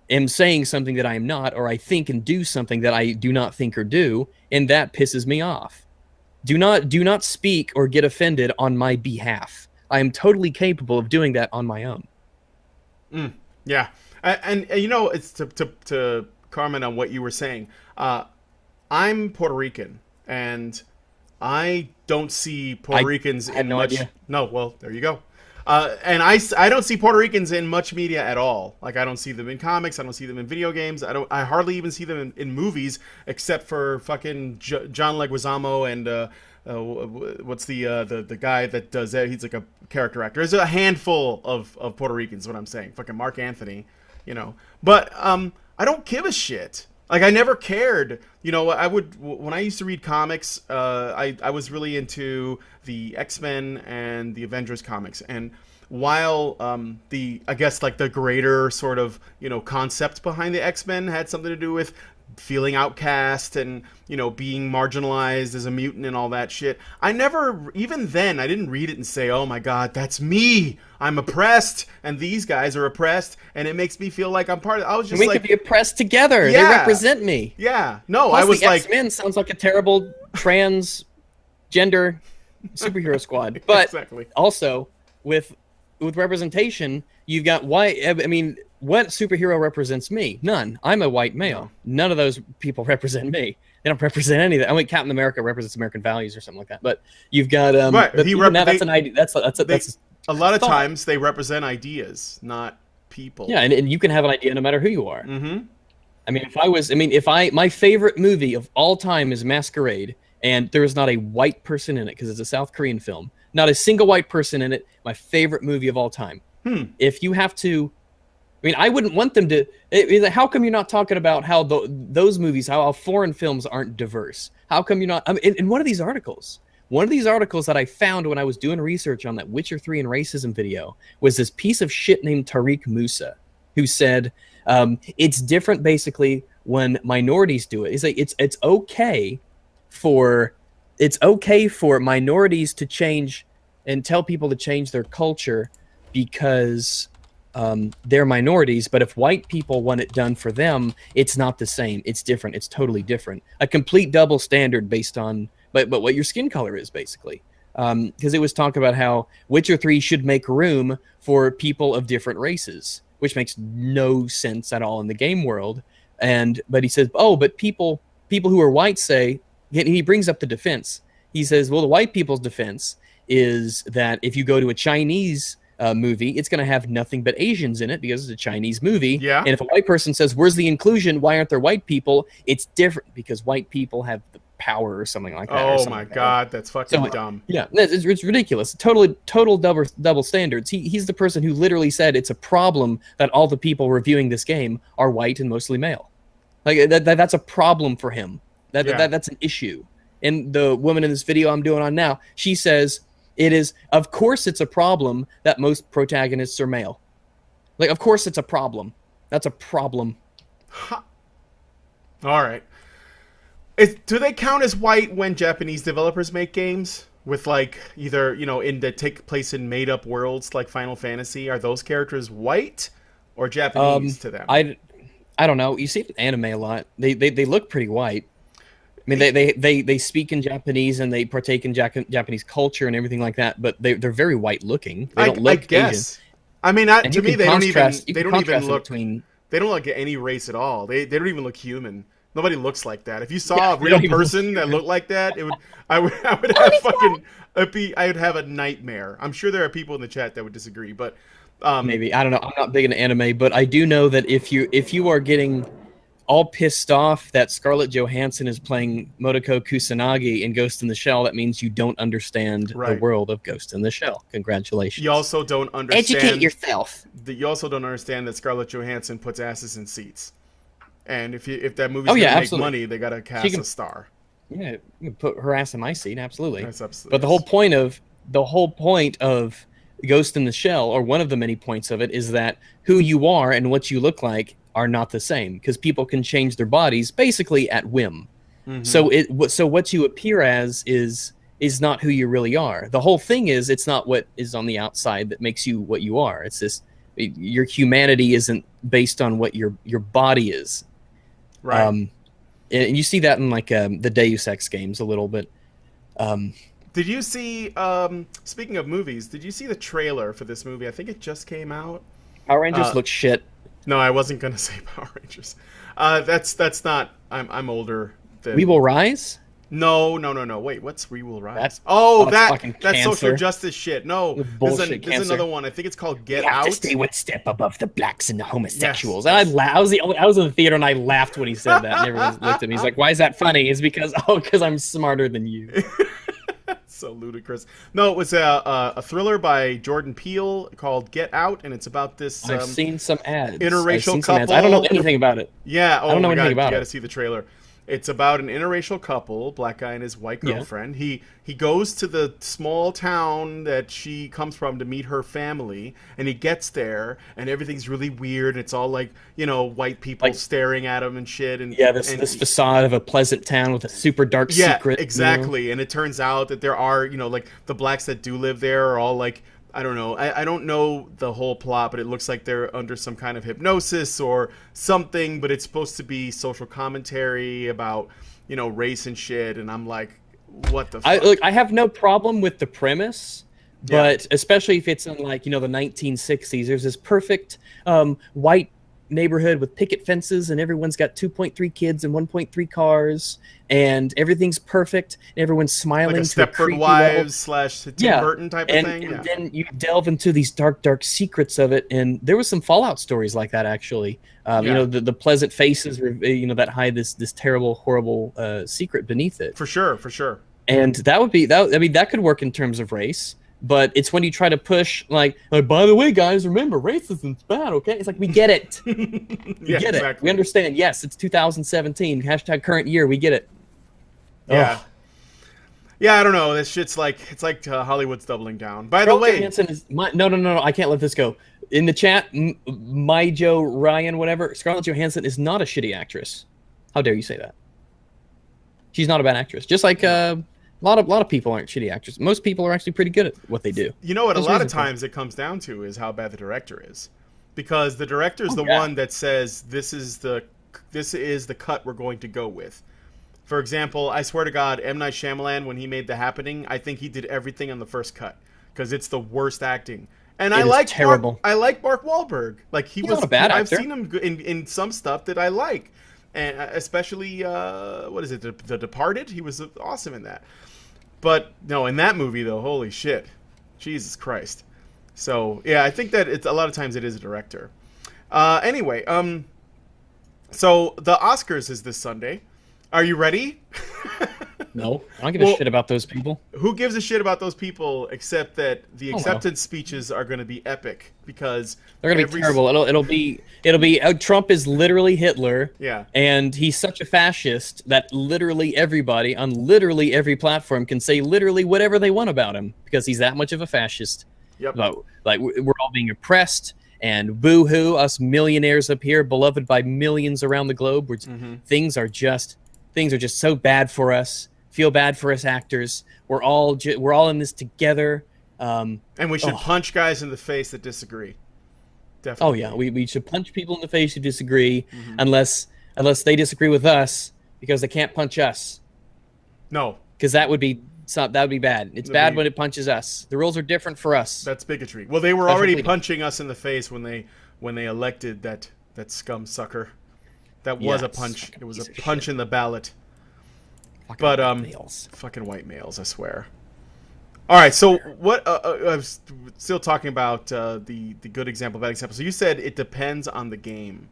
am saying something that I am not, or I think and do something that I do not think or do, and that pisses me off. Do not speak or get offended on my behalf. I am totally capable of doing that on my own. Yeah, and it's to comment on what you were saying. I'm Puerto Rican, and I don't see Puerto Ricans in no much. Idea. No, well, there you go. And I don't see Puerto Ricans in much media at all. Like, I don't see them in comics. I don't see them in video games. I hardly even see them in movies, except for fucking John Leguizamo and what's the guy that does that? He's like a character actor. There's a handful of Puerto Ricans. What I'm saying, fucking Mark Anthony, you know. But I don't give a shit. Like, I never cared. You know, when I used to read comics, I was really into the X-Men and the Avengers comics. And while I guess like the greater sort of, you know, concept behind the X-Men had something to do with feeling outcast and, you know, being marginalized as a mutant and all that shit, I never, even then, I didn't read it and say, oh my God, that's me. I'm oppressed and these guys are oppressed and it makes me feel like I'm part of it. I was just we like, could be oppressed together. Yeah. They represent me. Yeah. No, Plus, I was the like, X-Men sounds like a terrible transgender superhero squad. But exactly. also with representation, you've got white. I mean, what superhero represents me? None. I'm a white male. None of those people represent me. They don't represent any of that. I mean, Captain America represents American values or something like that. But you've got right. that's an idea. That's a lot of times they represent ideas, not people. Yeah, and you can have an idea no matter who you are. Mm-hmm. I mean, my favorite movie of all time is Masquerade, and there is not a white person in it because it's a South Korean film. Not a single white person in it. My favorite movie of all time. If you have to, I mean, I wouldn't want them to. How come you're not talking about how those movies, how foreign films aren't diverse? How come you're not? I mean, in one of these articles that I found when I was doing research on that Witcher 3 and racism video was this piece of shit named Tariq Musa, who said it's different basically when minorities do it. He's like, it's okay for minorities to change and tell people to change their culture because they're minorities, but if white people want it done for them, it's not the same. It's different. It's totally different. A complete double standard based on but what your skin color is, basically. Because it was talk about how Witcher 3 should make room for people of different races, which makes no sense at all in the game world. But he says, but people who are white say, he brings up the defense. He says, well, the white people's defense is that if you go to a Chinese movie, it's going to have nothing but Asians in it because it's a Chinese movie. Yeah. And if a white person says, where's the inclusion? Why aren't there white people? It's different because white people have the power or something like that. Oh my God, that's fucking dumb. Yeah, it's ridiculous. Total double standards. He's the person who literally said it's a problem that all the people reviewing this game are white and mostly male. Like that's a problem for him. That's an issue. And the woman in this video I'm doing on now, she says it is, of course it's a problem that most protagonists are male. Like, of course it's a problem. That's a problem. All right. Do they count as white when Japanese developers make games with like either, you know, that take place in made up worlds like Final Fantasy? Are those characters white or Japanese to them? I don't know. You see it in anime a lot. They look pretty white. I mean, they speak in Japanese and they partake in Japanese culture and everything like that, but they're very white looking. They don't look Asian. I mean, to me, they don't even look. They don't look at any race at all. They don't even look human. Nobody looks like that. If you saw a real person that looked like that, I would have a nightmare. I'm sure there are people in the chat that would disagree, but maybe, I don't know. I'm not big into anime, but I do know that if you are getting all pissed off that Scarlett Johansson is playing Motoko Kusanagi in Ghost in the Shell, that means you don't understand the world of Ghost in the Shell. Congratulations. You also don't understand. Educate yourself. You also don't understand that Scarlett Johansson puts asses in seats. And if that movie's gonna make money, they gotta cast a star. Yeah, you can put her ass in my seat, absolutely. That's absolutely. But the whole point of Ghost in the Shell, or one of the many points of it, is that who you are and what you look like are not the same, because people can change their bodies basically at whim. Mm-hmm. So what you appear as is not who you really are. The whole thing is, it's not what is on the outside that makes you what you are. It's this, your humanity isn't based on what your body is. Right. And you see that in like the Deus Ex games a little bit. Did you see, speaking of movies, did you see the trailer for this movie? I think it just came out. Power Rangers look shit. No, I wasn't going to say Power Rangers. That's not, I'm older than... We Will Rise? No, no, no, no. Wait, what's We Will Rise? That's That's fucking social cancer. justice shit. No, Bullshit there's cancer. another one. I think it's called Get We have Out. to stay one step above the blacks and the homosexuals. Yes, And I was in the theater and I laughed when he said that. And everyone looked at me. He's like, "Why is that funny?" It's because I'm smarter than you. So ludicrous. No, it was a thriller by Jordan Peele called Get Out, and it's about this. I've seen some ads. Interracial couple. I don't know anything about it. Yeah, I don't know anything about you it. got to see the trailer. It's about an interracial couple, black guy and his white girlfriend. Yeah. He goes to the small town that she comes from to meet her family, and he gets there, and everything's really weird. And it's all like, white people staring at him and shit. And this facade of a pleasant town with a super dark secret. Yeah, exactly. And it turns out that there are, like the blacks that do live there are all like, I don't know. I don't know the whole plot, but it looks like they're under some kind of hypnosis or something, but it's supposed to be social commentary about, race and shit. And I'm like, what the fuck? I have no problem with the premise, but especially if it's in like, the 1960s, there's this perfect white neighborhood with picket fences and everyone's got 2.3 kids and 1.3 cars and everything's perfect and everyone's smiling like a Stepford Wives / Tim Burton type of thing. And then you delve into these dark secrets of it, and there was some Fallout stories like that actually. The pleasant faces that hide this terrible, horrible secret beneath it. For sure. And that could work in terms of race. But it's when you try to push, like, by the way, guys, remember, racism's bad, okay? It's like, we get it. We get exactly. it. We understand. Yes, it's 2017. # current year. We get it. Yeah. Oh. Yeah, I don't know. This shit's like, it's like Hollywood's doubling down. By the way. No. I can't let this go. In the chat, My Joe Ryan, whatever, Scarlett Johansson is not a shitty actress. How dare you say that? She's not a bad actress. Just like... A lot of people aren't shitty actors. Most people are actually pretty good at what they do. You know what? A lot of times it comes down to is how bad the director is, because the director is the one that says this is the cut we're going to go with. For example, I swear to God, M. Night Shyamalan, when he made The Happening, I think he did everything on the first cut because it's the worst acting. And I like terrible. I like Mark Wahlberg. Like he's not a bad actor. I've seen him in some stuff that I like, and especially what is it, The Departed? He was awesome in that. But no, in that movie though, holy shit, Jesus Christ. So yeah, I think that a lot of times it is a director. Anyway, so the Oscars is this Sunday. Are you ready? No, I don't give a shit about those people. Who gives a shit about those people except that the acceptance speeches are going to be epic because they're going to be terrible. It'll be Trump is literally Hitler. Yeah. And he's such a fascist that literally everybody on literally every platform can say literally whatever they want about him because he's that much of a fascist. Yep. Like we're all being oppressed and boo-hoo, us millionaires up here, beloved by millions around the globe. Things are just so bad for us. Feel bad for us actors. We're all in this together. And we should punch guys in the face that disagree. Definitely. Oh yeah, we should punch people in the face who disagree, unless they disagree with us because they can't punch us. No, because that would be bad. It's bad when it punches us. The rules are different for us. That's bigotry. Well, they were already punching us in the face when they elected that scum sucker. That was a punch. It was a punch in the ballot. Fucking white males, I swear. All right, so what? I was still talking about the good example, bad example. So you said it depends on the game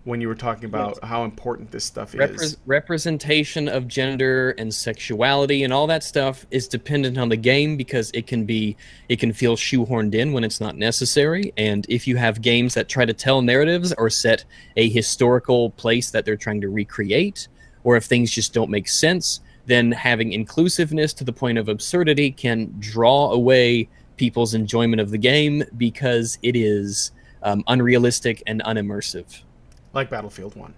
when you were talking about how important this stuff is. Representation of gender and sexuality and all that stuff is dependent on the game because it can feel shoehorned in when it's not necessary. And if you have games that try to tell narratives or set a historical place that they're trying to recreate, or if things just don't make sense, then having inclusiveness to the point of absurdity can draw away people's enjoyment of the game because it is unrealistic and unimmersive. Like Battlefield 1.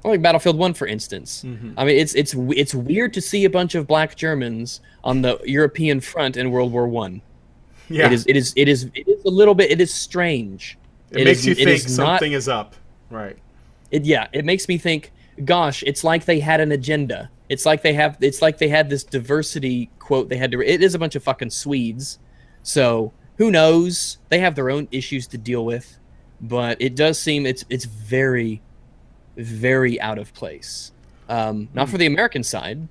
Like Battlefield 1, for instance. I mean, it's weird to see a bunch of black Germans on the European front in World War I. Yeah. It is a little bit. It is strange. It makes you think something is up, right? It makes me think. Gosh, it's like they had an agenda. It's like they had this diversity quote. It is a bunch of fucking Swedes, so who knows? They have their own issues to deal with, but it does seem it's very, very out of place. Not for the American side,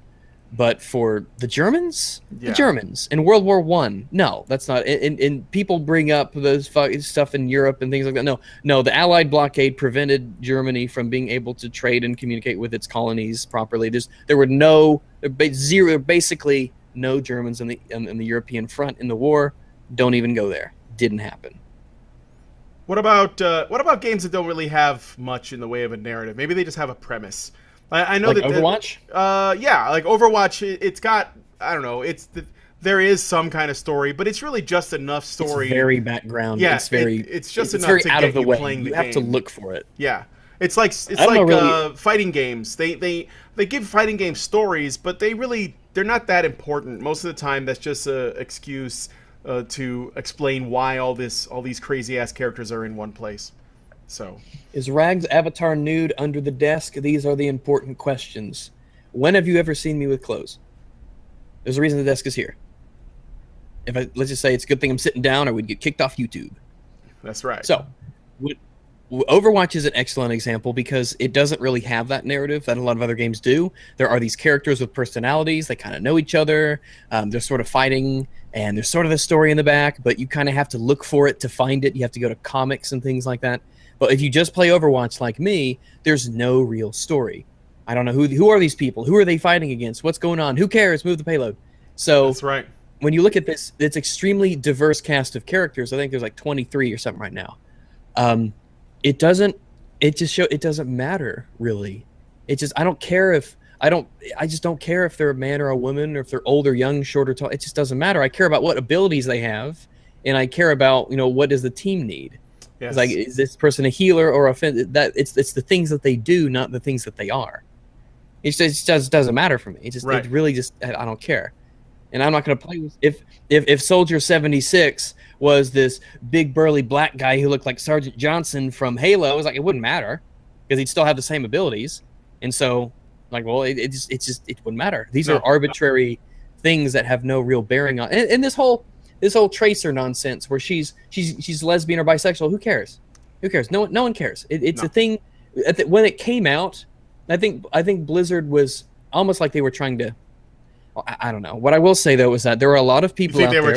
but for the Germans, Yeah. the Germans in World War I. No, that's not. And people bring up those stuff in Europe and things like that. No, the Allied blockade prevented Germany from being able to trade and communicate with its colonies properly. There were basically no Germans in the European front in the war. Don't even go there. Didn't happen. What about games that don't really have much in the way of a narrative? Maybe they just have a premise. I know like that Overwatch. Yeah, like Overwatch. It's got, I don't know. There is some kind of story, but it's really just enough story. It's very background. Yeah, it's just enough very to out get of the you way. playing the You game. have to look for it. Yeah, it's like fighting games. They give fighting game stories, but they're not that important. Most of the time, that's just an excuse to explain why all these crazy ass characters are in one place. So, is Rag's avatar nude under the desk? These are the important questions. When have you ever seen me with clothes? There's a reason the desk is here. Let's just say it's a good thing I'm sitting down, or we'd get kicked off YouTube. That's right. So, Overwatch is an excellent example because it doesn't really have that narrative that a lot of other games do. There are these characters with personalities. They kind of know each other. They're sort of fighting, and there's sort of a story in the back, but you kind of have to look for it to find it. You have to go to comics and things like that. But if you just play Overwatch like me, there's no real story. I don't know who are these people? Who are they fighting against? What's going on? Who cares? Move the payload. So that's right. When you look at this, it's extremely diverse cast of characters. I think there's like 23 or something right now. It doesn't matter really. I just don't care if they're a man or a woman, or if they're old or young, short or tall. It just doesn't matter. I care about what abilities they have, and I care about, what does the team need. Yes. It's like, is this person a healer or it's the things that they do, not the things that they are. It just doesn't matter for me. It really just, I don't care. And I'm not going to play with, if Soldier 76 was this big burly black guy who looked like Sergeant Johnson from Halo, it was like, it wouldn't matter because he'd still have the same abilities. And so, like, well, it wouldn't matter. These are arbitrary things that have no real bearing on. And this whole Tracer nonsense where she's lesbian or bisexual, who cares? Who cares? No one cares. It's a thing. When it came out, I think Blizzard was almost like they were trying to. I don't know. What I will say though is that there were a lot of people. You think they were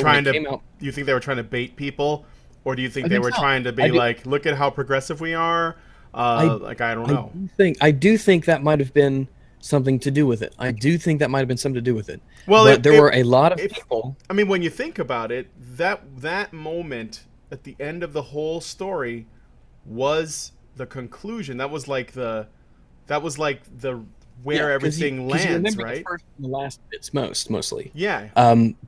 trying to bait people, or do you think they were trying to be like, look at how progressive we are? I don't know. I do think that might have been something to do with it. Well, but there were a lot of people. I mean, when you think about it, that moment at the end of the whole story was the conclusion. That was like the where everything lands, right? The first and the last bits mostly. Yeah.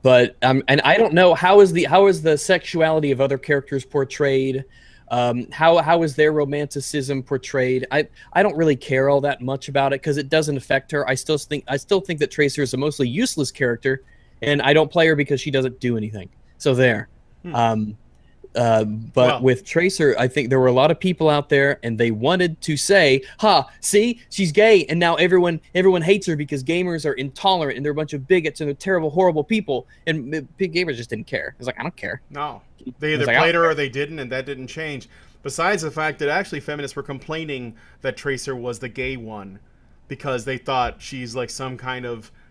But and I don't know how is the sexuality of other characters portrayed. How is their romanticism portrayed? I don't really care all that much about it because it doesn't affect her. I still think that Tracer is a mostly useless character, and I don't play her because she doesn't do anything. So there. With Tracer, I think there were a lot of people out there, and they wanted to say, see, she's gay, and now everyone hates her because gamers are intolerant, and they're a bunch of bigots, and they're terrible, horrible people, and big gamers just didn't care. It's like, I don't care. No. They either played her or they didn't, and that didn't change. Besides the fact that actually feminists were complaining that Tracer was the gay one because they thought she's like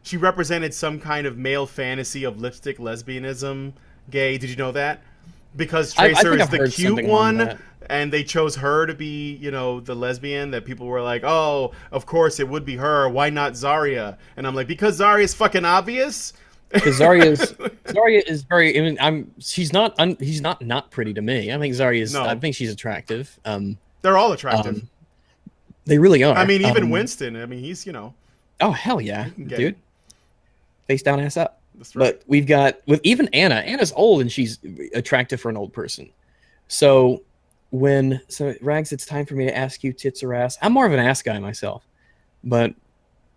she represented some kind of male fantasy of lipstick lesbianism, gay. Did you know that? Because Tracer is the cute one, and they chose her to be, the lesbian, that people were like, oh, of course it would be her. Why not Zarya? And I'm like, because Zarya's fucking obvious. Because Zarya is very. I mean, he's not pretty to me. I think Zarya is. No. I think she's attractive. They're all attractive. They really are. I mean, even Winston. I mean, he's Oh hell yeah, dude! Face down, ass up. That's right. But we've got with even Anna. Anna's old and she's attractive for an old person. So Rags, it's time for me to ask you, tits or ass. I'm more of an ass guy myself, but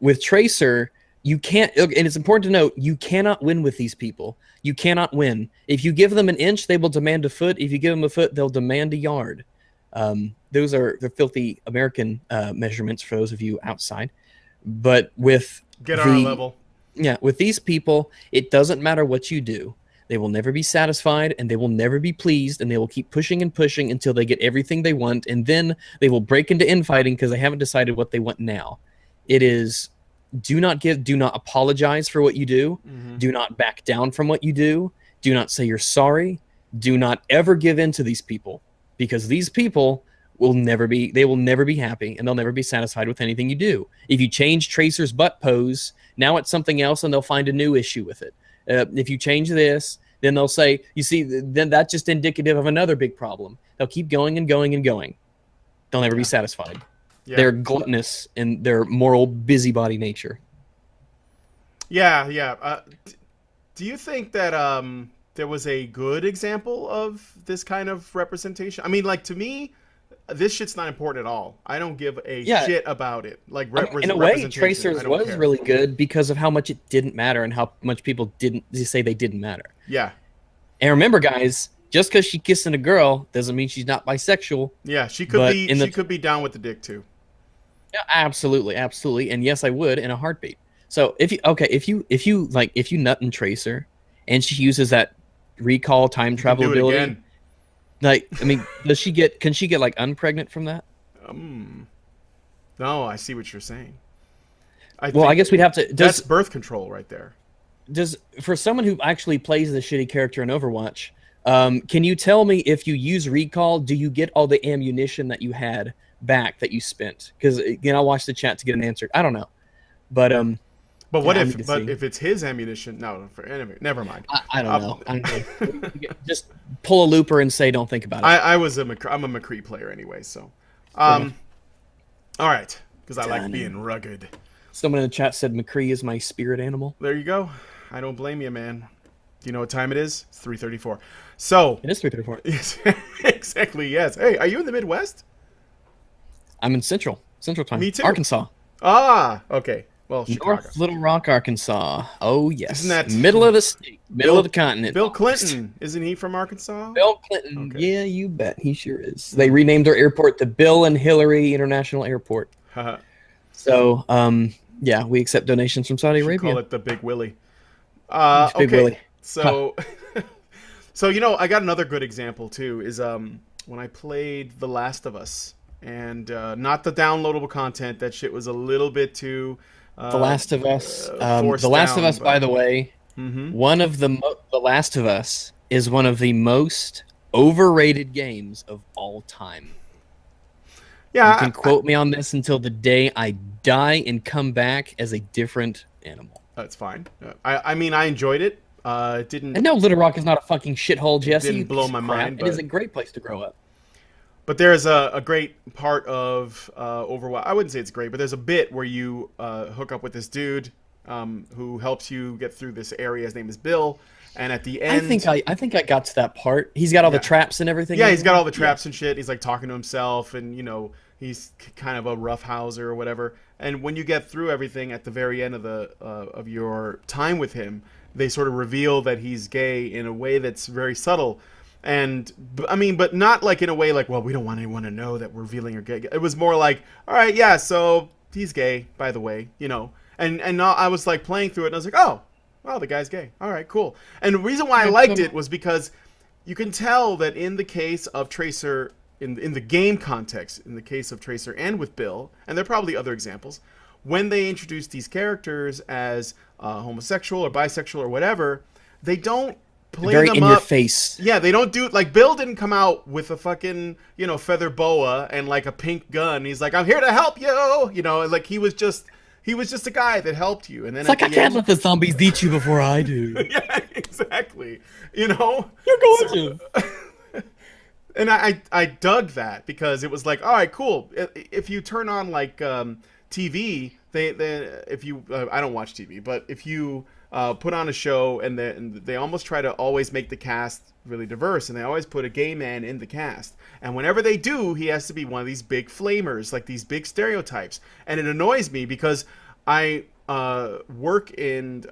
with Tracer, you can't. And it's important to note, you cannot win with these people. You cannot win. If you give them an inch, they will demand a foot. If you give them a foot, they'll demand a yard. Those are the filthy American measurements for those of you outside. But with get on our level. Yeah, with these people, it doesn't matter what you do. They will never be satisfied, and they will never be pleased, and they will keep pushing and pushing until they get everything they want, and then they will break into infighting because they haven't decided what they want now. It is do not apologize for what you do. Do not back down from what you do. Do not say you're sorry. Do not ever give in to these people, because these people will never be happy, and they'll never be satisfied with anything you do. If you change Tracer's butt pose, now it's something else, and they'll find a new issue with it. If you change this, then they'll say, you see, then that's just indicative of another big problem. They'll keep going and going and going. They'll never be satisfied. Yeah. They're gluttonous in their moral busybody nature. Yeah. Do you think that there was a good example of this kind of representation? I mean, like, to me, this shit's not important at all. I don't give a shit about it. Like, in a way, Tracer's was really good because of how much it didn't matter and how much people didn't say they didn't matter. Yeah. And remember, guys, just because she's kissing a girl doesn't mean she's not bisexual. Yeah, she could be down with the dick too. Yeah, absolutely. And yes, I would in a heartbeat. So if you nut and Tracer, and she uses that recall time travel ability, again. Like, I mean, can she get like unpregnant from that? No, I see what you're saying. I guess we'd have to. That's birth control right there. For someone who actually plays the shitty character in Overwatch, can you tell me if you use recall, do you get all the ammunition that you had back that you spent? Because again, I'll watch the chat to get an answer. I don't know, but what if it's his ammunition? No, never mind. I don't know. Just pull a looper and say don't think about it. I'm a McCree player anyway, so all right, because I like being rugged. Someone in the chat said McCree is my spirit animal. There you go. I don't blame you, man. Do you know what time it is? It's 3:34. So it is 3:34. Exactly. Yes. Hey, are you in the Midwest? I'm in Central Time. Me too. Arkansas. Ah, okay. Well, Chicago. North Little Rock, Arkansas. Oh yes. Isn't that middle of the state, middle of the continent? Bill Clinton, isn't he from Arkansas? Bill Clinton. Okay. Yeah, you bet. He sure is. They renamed their airport the Bill and Hillary International Airport. So, yeah, we accept donations from Saudi Arabia. Call it the Big Willie. Big Willie. So, so I got another good example too. Is when I played The Last of Us, and not the downloadable content. That shit was a little bit too. The Last of Us. The Last of Us, by the way, one of The Last of Us is one of the most overrated games of all time. Yeah, you can quote me on this until the day I die and come back as a different animal. That's fine. I mean, I enjoyed it. It didn't. I know Little Rock is not a fucking shithole, Jesse. It didn't blow my mind. But it is a great place to grow up. But there's a great part of Overwatch. I wouldn't say it's great, but there's a bit where you hook up with this dude who helps you get through this area. His name is Bill. And at the end, I think I got to that part. He's got all the traps and everything. Yeah, he's got all the traps and shit. He's like talking to himself, and he's kind of a roughhouser or whatever. And when you get through everything at the very end of of your time with him, they sort of reveal that he's gay in a way that's very subtle. And I mean, but not like in a way like, well, we don't want anyone to know that we're revealing you're gay. It was more like, all right, yeah, so he's gay, by the way, And I was like playing through it, and I was like, oh, the guy's gay. All right, cool. And the reason why I liked it was because you can tell that in the case of Tracer, in the game context, in the case of Tracer and with Bill, and there are probably other examples, when they introduce these characters as homosexual or bisexual or whatever, they don't play very them in up. Your face. Yeah, they don't do it. Like, Bill didn't come out with a fucking, feather boa and like a pink gun. He's like, I'm here to help you. Like he was just a guy that helped you. And then it's like, I can't let the zombies eat you before I do. Yeah, exactly. You're going to. And I dug that because it was like, all right, cool. If you turn on like TV, if you I don't watch TV, but if you put on a show and they almost try to always make the cast really diverse, and they always put a gay man in the cast, and whenever they do, he has to be one of these big flamers, like these big stereotypes, and it annoys me because I've worked in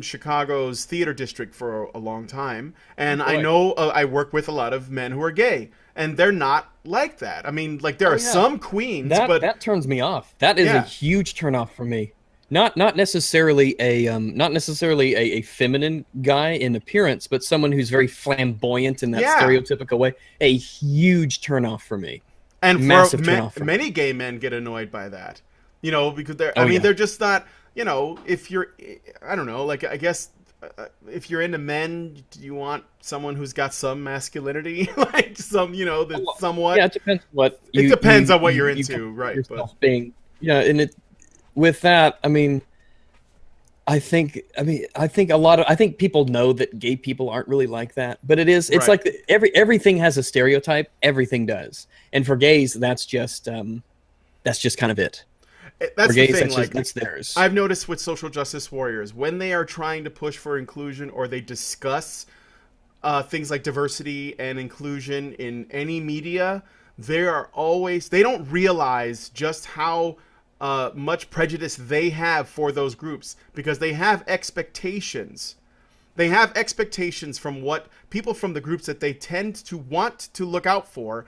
Chicago's theater district for a long time, and I know I work with a lot of men who are gay, and they're not like that. I mean, like there are some queens, but that turns me off. That is a huge turnoff for me. Not necessarily a feminine guy in appearance, but someone who's very flamboyant in that stereotypical way. A huge turnoff for me. And massive turnoff. Many gay men get annoyed by that. You know, because they're, Oh, I mean, yeah. they're just not, you know, if you're, I don't know, like, I guess if you're into men, do you want someone who's got some masculinity? Like some, you know, that Well, somewhat. yeah, it depends what It depends on what you're you into, consider right? But yourself being. Yeah, and it with that, I mean, I think a lot of, I think people know that gay people aren't really like that, but it's right. like everything has a stereotype. Everything does, and for gays, that's just kind of it. For That's the gays, thing. Like, that's theirs. I've noticed with social justice warriors, when they are trying to push for inclusion or they discuss things like diversity and inclusion in any media, they don't realize just how much prejudice they have for those groups, because they have expectations. They have expectations from what people from the groups that they tend to want to look out for.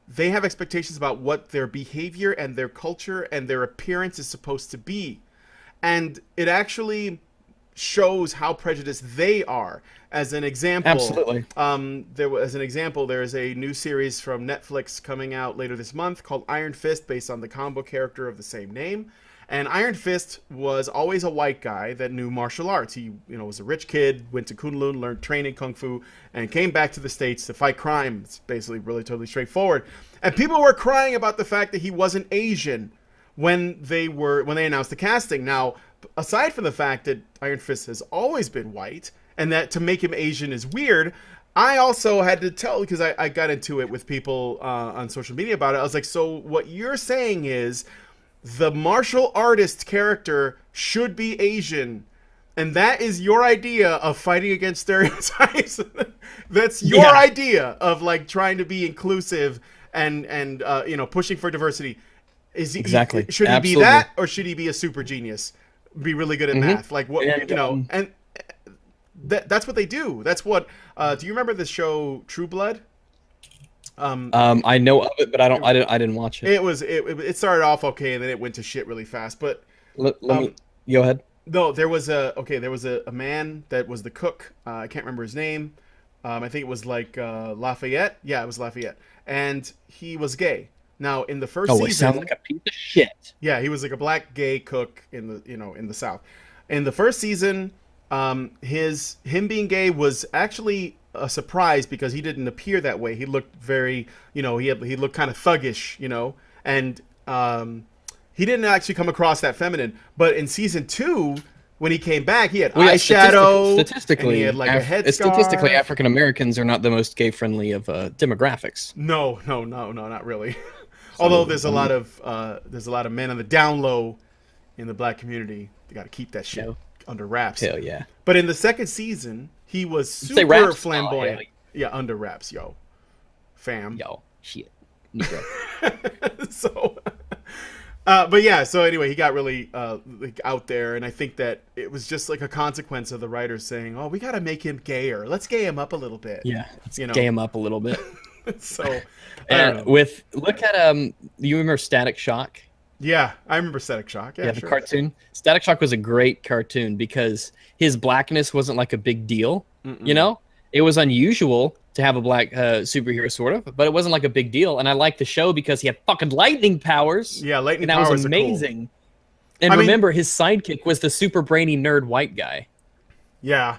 They have expectations about what their behavior and their culture and their appearance is supposed to be. And it actually shows how prejudiced they are. As an example, Absolutely. There is a new series from Netflix coming out later this month called Iron Fist, based on the comic book character of the same name. And Iron Fist was always a white guy that knew martial arts. He, you know, was a rich kid, went to Kunlun, learned training kung fu, and came back to the States to fight crime. It's basically really totally straightforward. And people were crying about the fact that he wasn't Asian when they announced the casting. Now, aside from the fact that Iron Fist has always been white, and that to make him Asian is weird, I also had to tell, because I got into it with people on social media about it. I was like, so what you're saying is the martial artist character should be Asian, and that is your idea of fighting against stereotypes? That's your idea of, like, trying to be inclusive and you know, pushing for diversity. Exactly. Should he Absolutely. be that, or should he be a super genius, be really good at math? Like, what, And, you know, and that's what they do. That's what. Do you remember the show True Blood? I know of it, but I didn't watch it. It started off okay, and then it went to shit really fast. But Let me go ahead. no, there was a man that was the cook. I can't remember his name. I think it was like Lafayette. Yeah, it was Lafayette, and he was gay. Now, in the first season, It sounds like a piece of shit. yeah, he was like a black gay cook in the South. In the first season, him being gay was actually a surprise, because he didn't appear that way. He looked very, you know, he looked kind of thuggish, you know, and he didn't actually come across that feminine. But in season 2, when he came back, he had eyeshadow. Statistically, and he had like a headscarf. statistically, African Americans are not the most gay friendly of demographics. No, not really. Although there's a lot of men on the down low in the black community. They got to keep that shit under wraps. Hell yeah. But in the second season, he was Say super wraps? flamboyant. Oh, yeah, under wraps, fam. Yo, shit. So, but yeah. So anyway, he got really like out there, and I think that it was just like a consequence of the writers saying, "Oh, we got to make him gayer. Let's gay him up a little bit." Yeah, let's gay him up a little bit. So, and look at you remember Static Shock? Yeah, I remember Static Shock. Yeah, the sure. cartoon. Static Shock was a great cartoon because his blackness wasn't like a big deal. You know, it was unusual to have a black superhero, sort of, but it wasn't like a big deal. And I liked the show because he had fucking lightning powers. Yeah, lightning powers. And that was amazing. Cool. And remember, his sidekick was the super brainy nerd white guy. Yeah.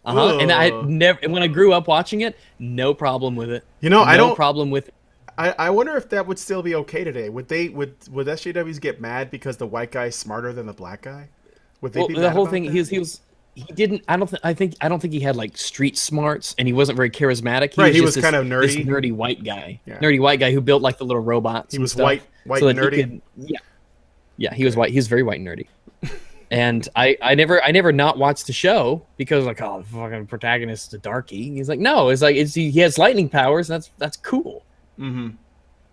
And I never, when I grew up watching it, no problem with it. You know, no problem with it. I wonder if that would still be okay today. Would SJWs get mad because the white guy is smarter than the black guy? Would they be mad the whole about thing? That? He didn't. I don't think he had like street smarts, and he wasn't very charismatic. He was kind of nerdy, this nerdy white guy, nerdy white guy who built like the little robots. He was stuff, white and nerdy. Yeah, he was white. He was very white and nerdy. And I never not watched the show because like, oh, the fucking protagonist is a darkie. He's like, no, it's like he has lightning powers. And that's cool. Mm-hmm.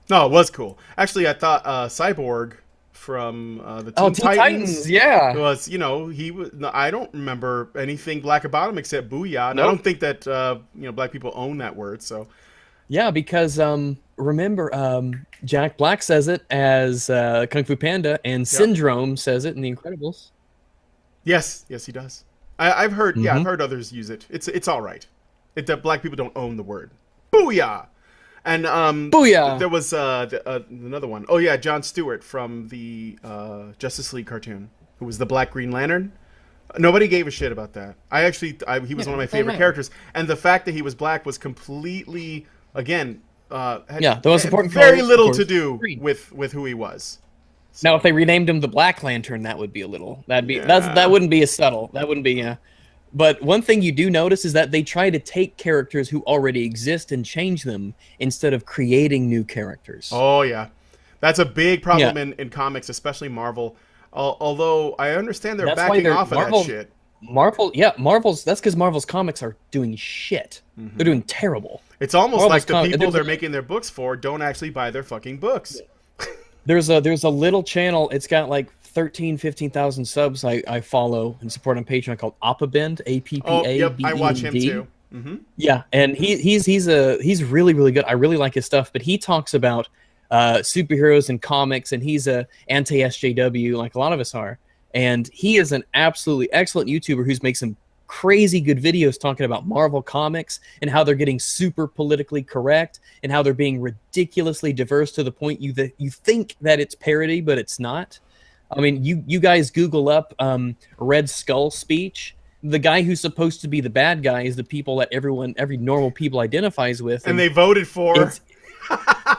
No, it was cool. Actually, I thought Cyborg from the Teen Titans, yeah, was, you know, he was. No, I don't remember anything black about him except Booyah. And nope. I don't think that black people own that word. So yeah, because remember Jack Black says it as Kung Fu Panda, and Syndrome says it in The Incredibles. Yes, he does. I've heard. Yeah, I've heard others use it. It's all right. That black people don't own the word. Booyah. And Booyah! there was another one. Oh yeah, Jon Stewart from the Justice League cartoon, who was the Black Green Lantern. Nobody gave a shit about that. He was one of my favorite characters, and the fact that he was black was completely, again, the most important very little to do with who he was. So. Now, if they renamed him the Black Lantern, that would be a little. That wouldn't be as subtle. That wouldn't be. But one thing you do notice is that they try to take characters who already exist and change them instead of creating new characters. Oh yeah, that's a big problem in comics, especially Marvel. Although I understand they're backing off of that shit. Marvel's. That's because Marvel's comics are doing shit. Mm-hmm. They're doing terrible. It's almost like the people they're making their books for don't actually buy their fucking books. There's a little channel. It's got like 15,000 subs. I follow and support on Patreon called Appabend. APPABEND. Oh, yep, I watch him too. Mm-hmm. Yeah, and he's really, really good. I really like his stuff. But he talks about superheroes and comics, and he's a anti-SJW like a lot of us are. And he is an absolutely excellent YouTuber who's makes some crazy good videos talking about Marvel comics and how they're getting super politically correct and how they're being ridiculously diverse to the point you think that it's parody, but it's not. I mean, you guys Google up Red Skull speech. The guy who's supposed to be the bad guy is the people that every normal people identifies with. And they voted for.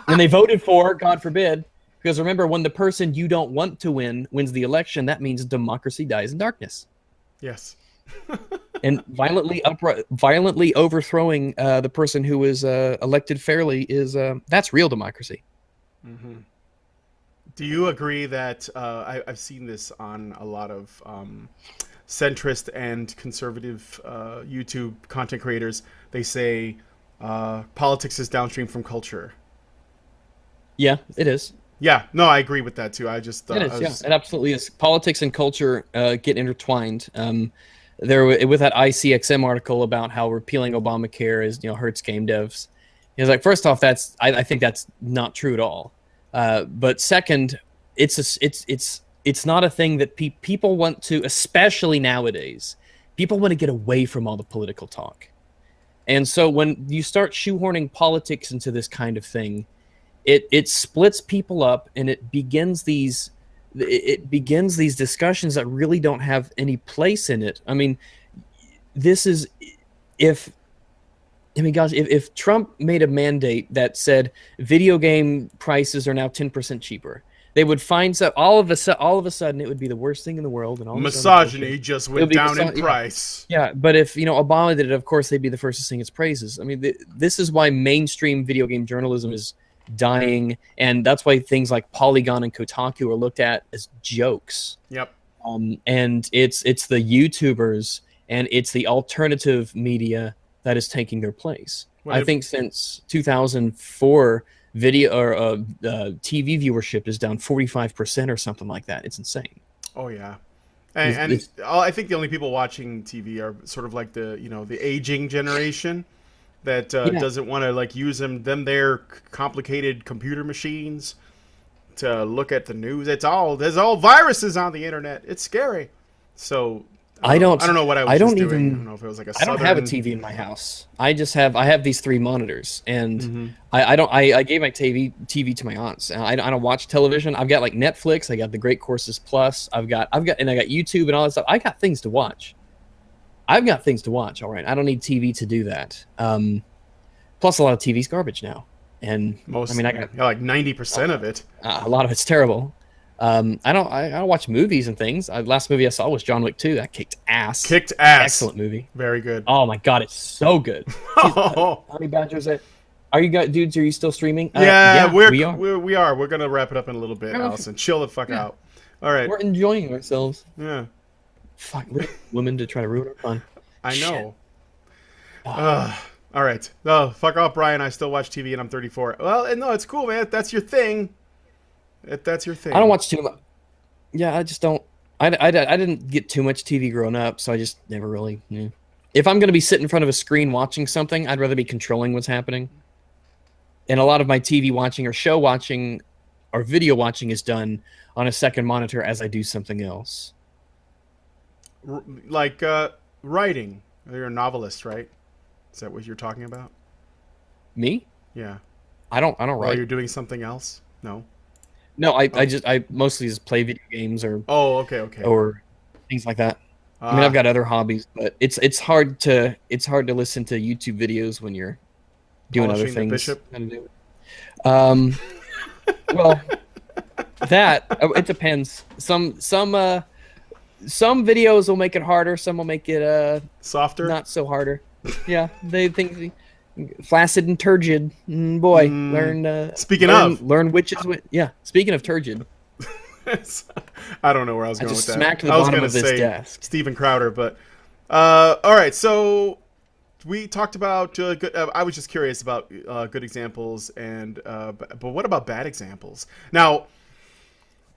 And they voted for, God forbid. Because remember, when the person you don't want to wins the election, that means democracy dies in darkness. Yes. And violently overthrowing the person who was elected fairly that's real democracy. Mm-hmm. Do you agree that I've seen this on a lot of centrist and conservative YouTube content creators? They say politics is downstream from culture. Yeah, it is. Yeah, no, I agree with that too. It absolutely is. Politics and culture get intertwined. There with that ICXM article about how repealing Obamacare hurts game devs. He was like, first off, I think that's not true at all. But second, it's not a thing that people want to, especially nowadays. People want to get away from all the political talk, and so when you start shoehorning politics into this kind of thing, it splits people up, and it begins these discussions that really don't have any place in it. I mean, if Trump made a mandate that said video game prices are now 10% cheaper, they would find that all of a sudden it would be the worst thing in the world, and all misogyny just went down in price. Yeah, but if Obama did it, of course they'd be the first to sing its praises. I mean, this is why mainstream video game journalism is dying, and that's why things like Polygon and Kotaku are looked at as jokes. Yep. And it's the YouTubers and it's the alternative media that is taking their place. I think since 2004, video or TV viewership is down 45% or something like that. It's insane. Oh yeah. And I think the only people watching TV are sort of like the aging generation that doesn't want to use their complicated computer machines to look at the news. There's all viruses on the internet. It's scary. So I don't know what I was doing. I don't know if it was I don't have a TV in my house. I have these 3 monitors, and I gave my TV to my aunts. And I don't watch television. I've got Netflix. I got the Great Courses Plus. I got YouTube and all that stuff. I got things to watch. All right. I don't need TV to do that. Plus, a lot of TV's garbage now, and I got 90% of it. A lot of it's terrible. I don't watch movies and things. Last movie I saw was John Wick 2. That kicked ass. Excellent movie. Very good. Oh my god, it's so good. Honey Badgers. Are you guys, dudes? Are you still streaming? Yeah, we are. We're gonna wrap it up in a little bit, Allison. Chill the fuck out. All right. We're enjoying ourselves. Yeah. Fuck, women to try to ruin our fun. I know. All right. Oh, fuck off, Brian. I still watch TV and I'm 34. Well, no, it's cool, man. If that's your thing. I don't watch too much. Yeah, I just don't. I didn't get too much TV growing up, so I just never really knew. If I'm going to be sitting in front of a screen watching something, I'd rather be controlling what's happening. And a lot of my TV watching or show watching or video watching is done on a second monitor as I do something else. Like writing. You're a novelist, right? Is that what you're talking about? Me? Yeah. I don't While write. you're doing something else? No. No, Oh. I mostly just play video games Oh, okay, okay. or things like that. I mean, I've Ah, got other hobbies, but it's hard to listen to YouTube videos when you're doing other polishing the things. bishop. Gotta do it. Well, it depends. Some videos will make it harder. Some will make it Softer. not so harder. Yeah, they think flaccid and turgid. Boy, learn which is which. Yeah, speaking of turgid, I don't know where I was I going just with that. smacked the I was bottom gonna of this say desk. Steven Crowder, but all right. So we talked about good. I was just curious about good examples, and but what about bad examples? Now,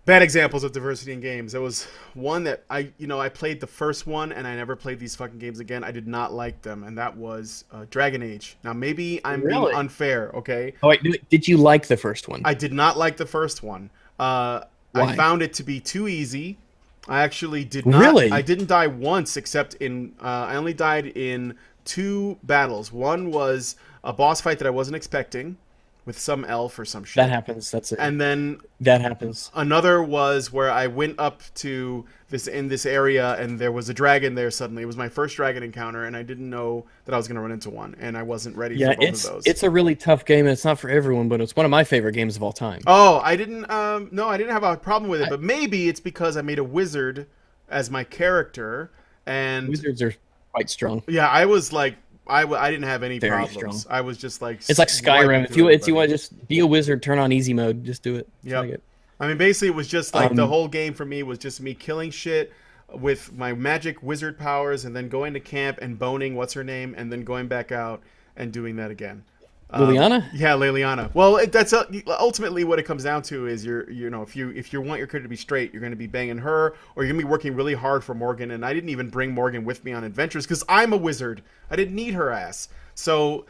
bad examples of diversity in games. There was one that I played the first one, and I never played these fucking games again. I did not like them, and that was Dragon Age. Now, maybe I'm Really? being unfair. Okay, Oh wait, did you like the first one? I did not like the first one. I Why? found it to be too easy. I actually did not. Really? I didn't die once, except in. I only died in 2 battles. One was a boss fight that I wasn't expecting, with some elf or some shit. That happens. That's it. And then That happens. another was where I went up to this area, and there was a dragon there suddenly. It was my first dragon encounter, and I didn't know that I was going to run into one, and I wasn't ready Yeah, for both of those. it's a really tough game, and it's not for everyone, but it's one of my favorite games of all time. Oh, I didn't. No, I didn't have a problem with it, but maybe it's because I made a wizard as my character, and Wizards are quite strong. yeah, I was like, I didn't have any Very problems. strong. I was just like, It's like swiping Skyrim. If through you want everybody. to just be a wizard, turn on easy mode. Just do it. Yep. Like it. I mean, basically, it was just like the Um, whole game for me was just me killing shit with my magic wizard powers, and then going to camp and boning what's her name, and then going back out and doing that again. Liliana? Yeah, Liliana. Well, that's ultimately what it comes down to is if you want your character to be straight, you're going to be banging her, or you're going to be working really hard for Morgan. And I didn't even bring Morgan with me on adventures because I'm a wizard. I didn't need her ass. So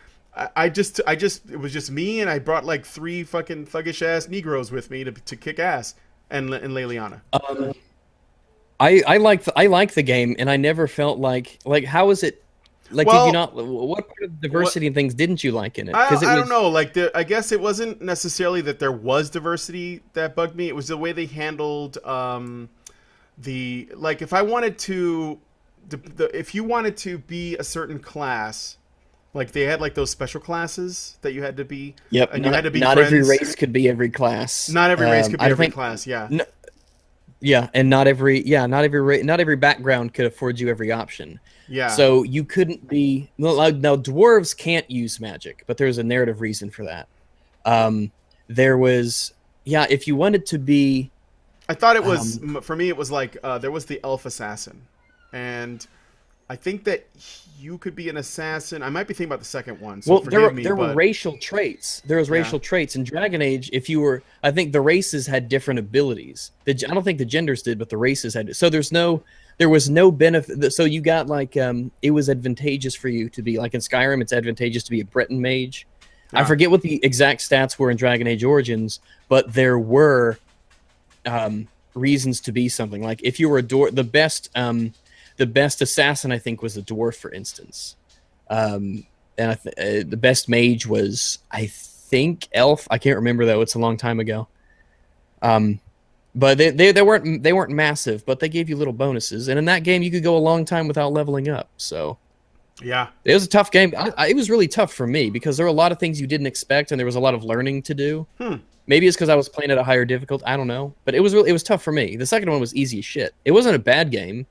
I just it was just me, and I brought like 3 fucking thuggish ass Negroes with me to kick ass and Liliana. I like the game, and I never felt like how is it? Like, Well, did you not? What part of diversity and things didn't you like in it? I it don't know. Like, I guess it wasn't necessarily that there was diversity that bugged me. It was the way they handled if I wanted to, if you wanted to be a certain class, like they had like those special classes that you had to be. Yep. And not, you had to be not friends. every race could be every class. Not every race could be I every think- class. Yeah. Yeah, and not every background could afford you every option. Yeah. So you couldn't be now. Dwarves can't use magic, but there's a narrative reason for that. There was if you wanted to be, I thought it was for me. It was like there was the elf assassin, and I think that you could be an assassin. I might be thinking about the second one. So well, forgive me. there were but racial traits. There was racial traits in Dragon Age. I think the races had different abilities. I don't think the genders did, but the races had. So there was no benefit. So you got like it was advantageous for you to be like in Skyrim. It's advantageous to be a Breton mage. Yeah. I forget what the exact stats were in Dragon Age Origins, but there were reasons to be something. Like if you were a dwarf, the best assassin I think was a dwarf, for instance, and the best mage was I think elf. I can't remember though; it's a long time ago. But they weren't massive, but they gave you little bonuses, and in that game you could go a long time without leveling up. So yeah. it was a tough game. It was really tough for me because there were a lot of things you didn't expect, and there was a lot of learning to do. Maybe it's because I was playing at a higher difficulty. I don't know, but it was tough for me. The second one was easy as shit. It wasn't a bad game.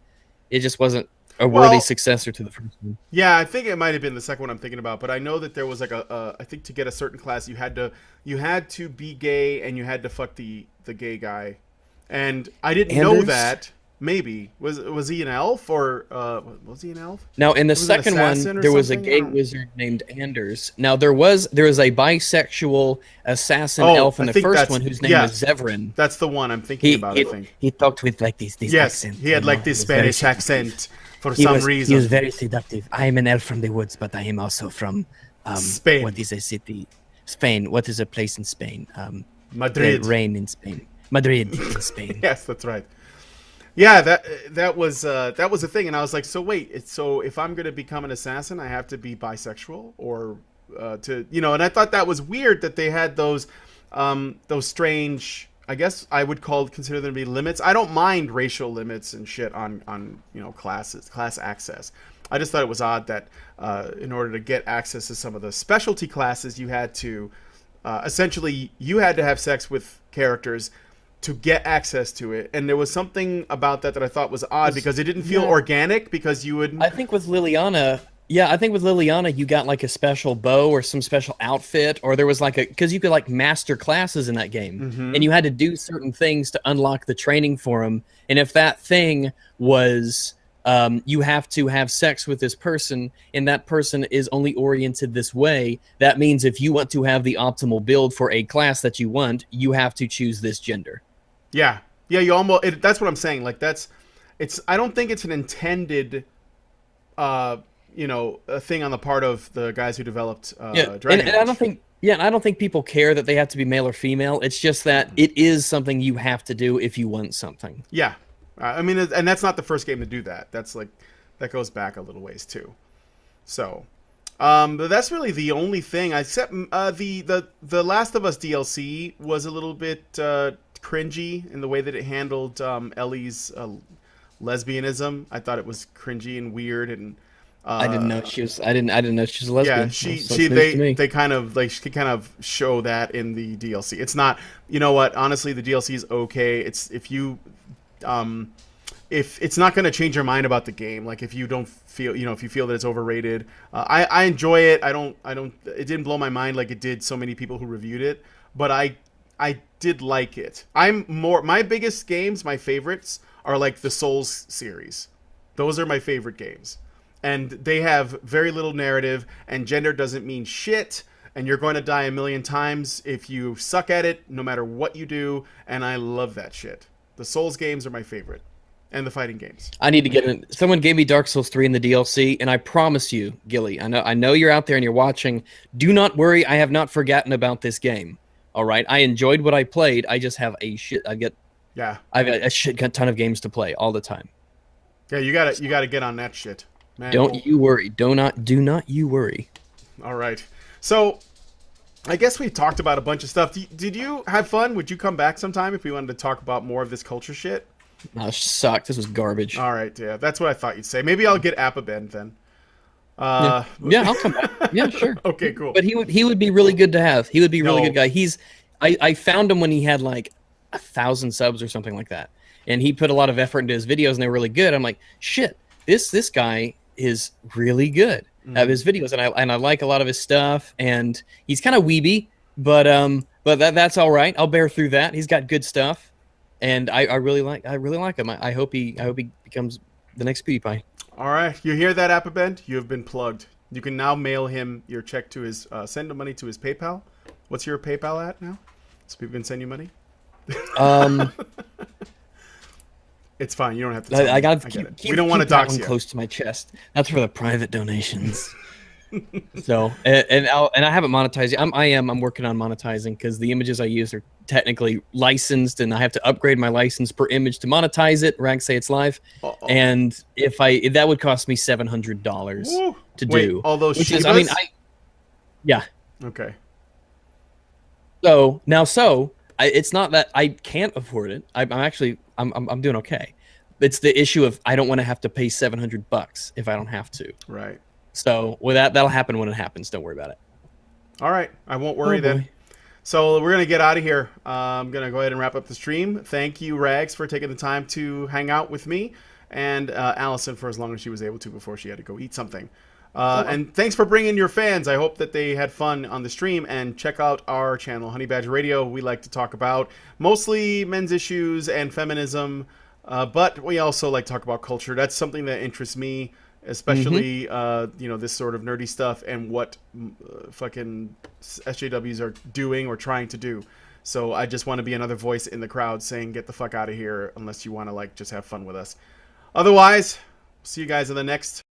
It just wasn't a worthy successor to the first one. Yeah, I think it might have been the second one I'm thinking about, but I know that there was like I think to get a certain class you had to be gay and you had to fuck the gay guy, and I didn't know Anders? that. Maybe was he an elf or was he an elf? Now in the Was it an second assassin one, or there was a something? I gay don't- wizard named Anders. Now there was a bisexual assassin Oh, elf in I the think first that's- one whose name yeah. was Zevran. That's the one I'm thinking about. I think. He talked with like this Yes, accent. he had you like know, this it was very Spanish accent for He some was, reason. He was very seductive. I am an elf from the woods, but I am also from Spain. What is a city? Spain. What is a place in Spain? Madrid. Rain in Spain. Madrid in Spain. Yes, that's right. Yeah, that was the thing, and I was like, so wait, so if I'm gonna become an assassin, I have to be bisexual, or to and I thought that was weird that they had those strange. I guess I would consider them to be limits. I don't mind racial limits and shit on class access. I just thought it was odd that in order to get access to some of the specialty classes, you had to essentially you had to have sex with characters to get access to it, and there was something about that I thought was odd because it didn't feel organic. Because you would, I think with Liliana, you got like a special bow or some special outfit, or there was like because you could like master classes in that game, and you had to do certain things to unlock the training for them. And if that thing was you have to have sex with this person, and that person is only oriented this way, that means if you want to have the optimal build for a class that you want, you have to choose this gender. Yeah. You almost. That's what I'm saying. Like I don't think it's an intended, a thing on the part of the guys who developed Dragon Age. And I don't think. Yeah, and I don't think people care that they have to be male or female. It's just that it is something you have to do if you want something. Yeah. I mean, and that's not the first game to do that. That's that goes back a little ways too. So, but that's really the only thing. Except the Last of Us DLC was a little bit cringy in the way that it handled Ellie's lesbianism. I thought it was cringy and weird, and I didn't know she was. I didn't know she was a lesbian. Yeah, they kind of show that in the DLC. It's not. You know what? Honestly, the DLC is okay. It's if it's not going to change your mind about the game, like if you don't feel, if you feel that it's overrated, I enjoy it. It didn't blow my mind like it did so many people who reviewed it, but I did like it. My biggest games, my favorites are like the Souls series. Those are my favorite games. And they have very little narrative, and gender doesn't mean shit, and you're going to die a million times if you suck at it, no matter what you do, and I love that shit. The Souls games are my favorite, and the fighting games. I need to get in. Someone gave me Dark Souls 3 in the DLC, and I promise you, Gilly, I know you're out there and you're watching. Do not worry, I have not forgotten about this game. All right, I enjoyed what I played. I just have I've got a shit ton of games to play all the time. Yeah, you gotta get on that shit, man. Don't you worry. Do not you worry. All right, so I guess we talked about a bunch of stuff. Did you have fun? Would you come back sometime if we wanted to talk about more of this culture shit? No, it sucked. This was garbage. All right, yeah, that's what I thought you'd say. Maybe I'll get Apabend then. Yeah, I'll come back. Yeah, sure. Okay, cool. But he would be really good to have. He would be a really good guy. I found him when he had like 1,000 subs or something like that, and he put a lot of effort into his videos, and they were really good. I'm like, shit, this guy is really good at his videos, and I like a lot of his stuff, and he's kind of weeby, but that's all right. I'll bear through that. He's got good stuff, and I really like him. I hope he becomes the next PewDiePie. All right, you hear that, Apabend? You have been plugged. You can now mail him your check to his send the money to his PayPal. What's your PayPal at now? So people can send you money. It's fine. You don't have to. Tell I got to keep. We don't want to dox you. Close to my chest. That's for the private donations. So and I haven't monetized. I'm working on monetizing because the images I use are technically licensed, and I have to upgrade my license per image to monetize it. Rag say it's live, and if that would cost me $700 to do. All those Shivas? Yeah. Okay. So now, it's not that I can't afford it. I'm doing okay. It's the issue of I don't want to have to pay $700 if I don't have to. Right. So with that'll happen when it happens. Don't worry about it. All right, I won't worry then. So we're gonna get out of here. I'm gonna go ahead and wrap up the stream. Thank you, Rags, for taking the time to hang out with me, and Allison for as long as she was able to before she had to go eat something. And thanks for bringing your fans. I hope that they had fun on the stream, and check out our channel, Honey Badger Radio. We like to talk about mostly men's issues and feminism, but we also like to talk about culture. That's something that interests me, especially this sort of nerdy stuff and what fucking SJWs are doing or trying to do. So I just want to be another voice in the crowd saying, get the fuck out of here unless you want to just have fun with us. Otherwise, see you guys in the next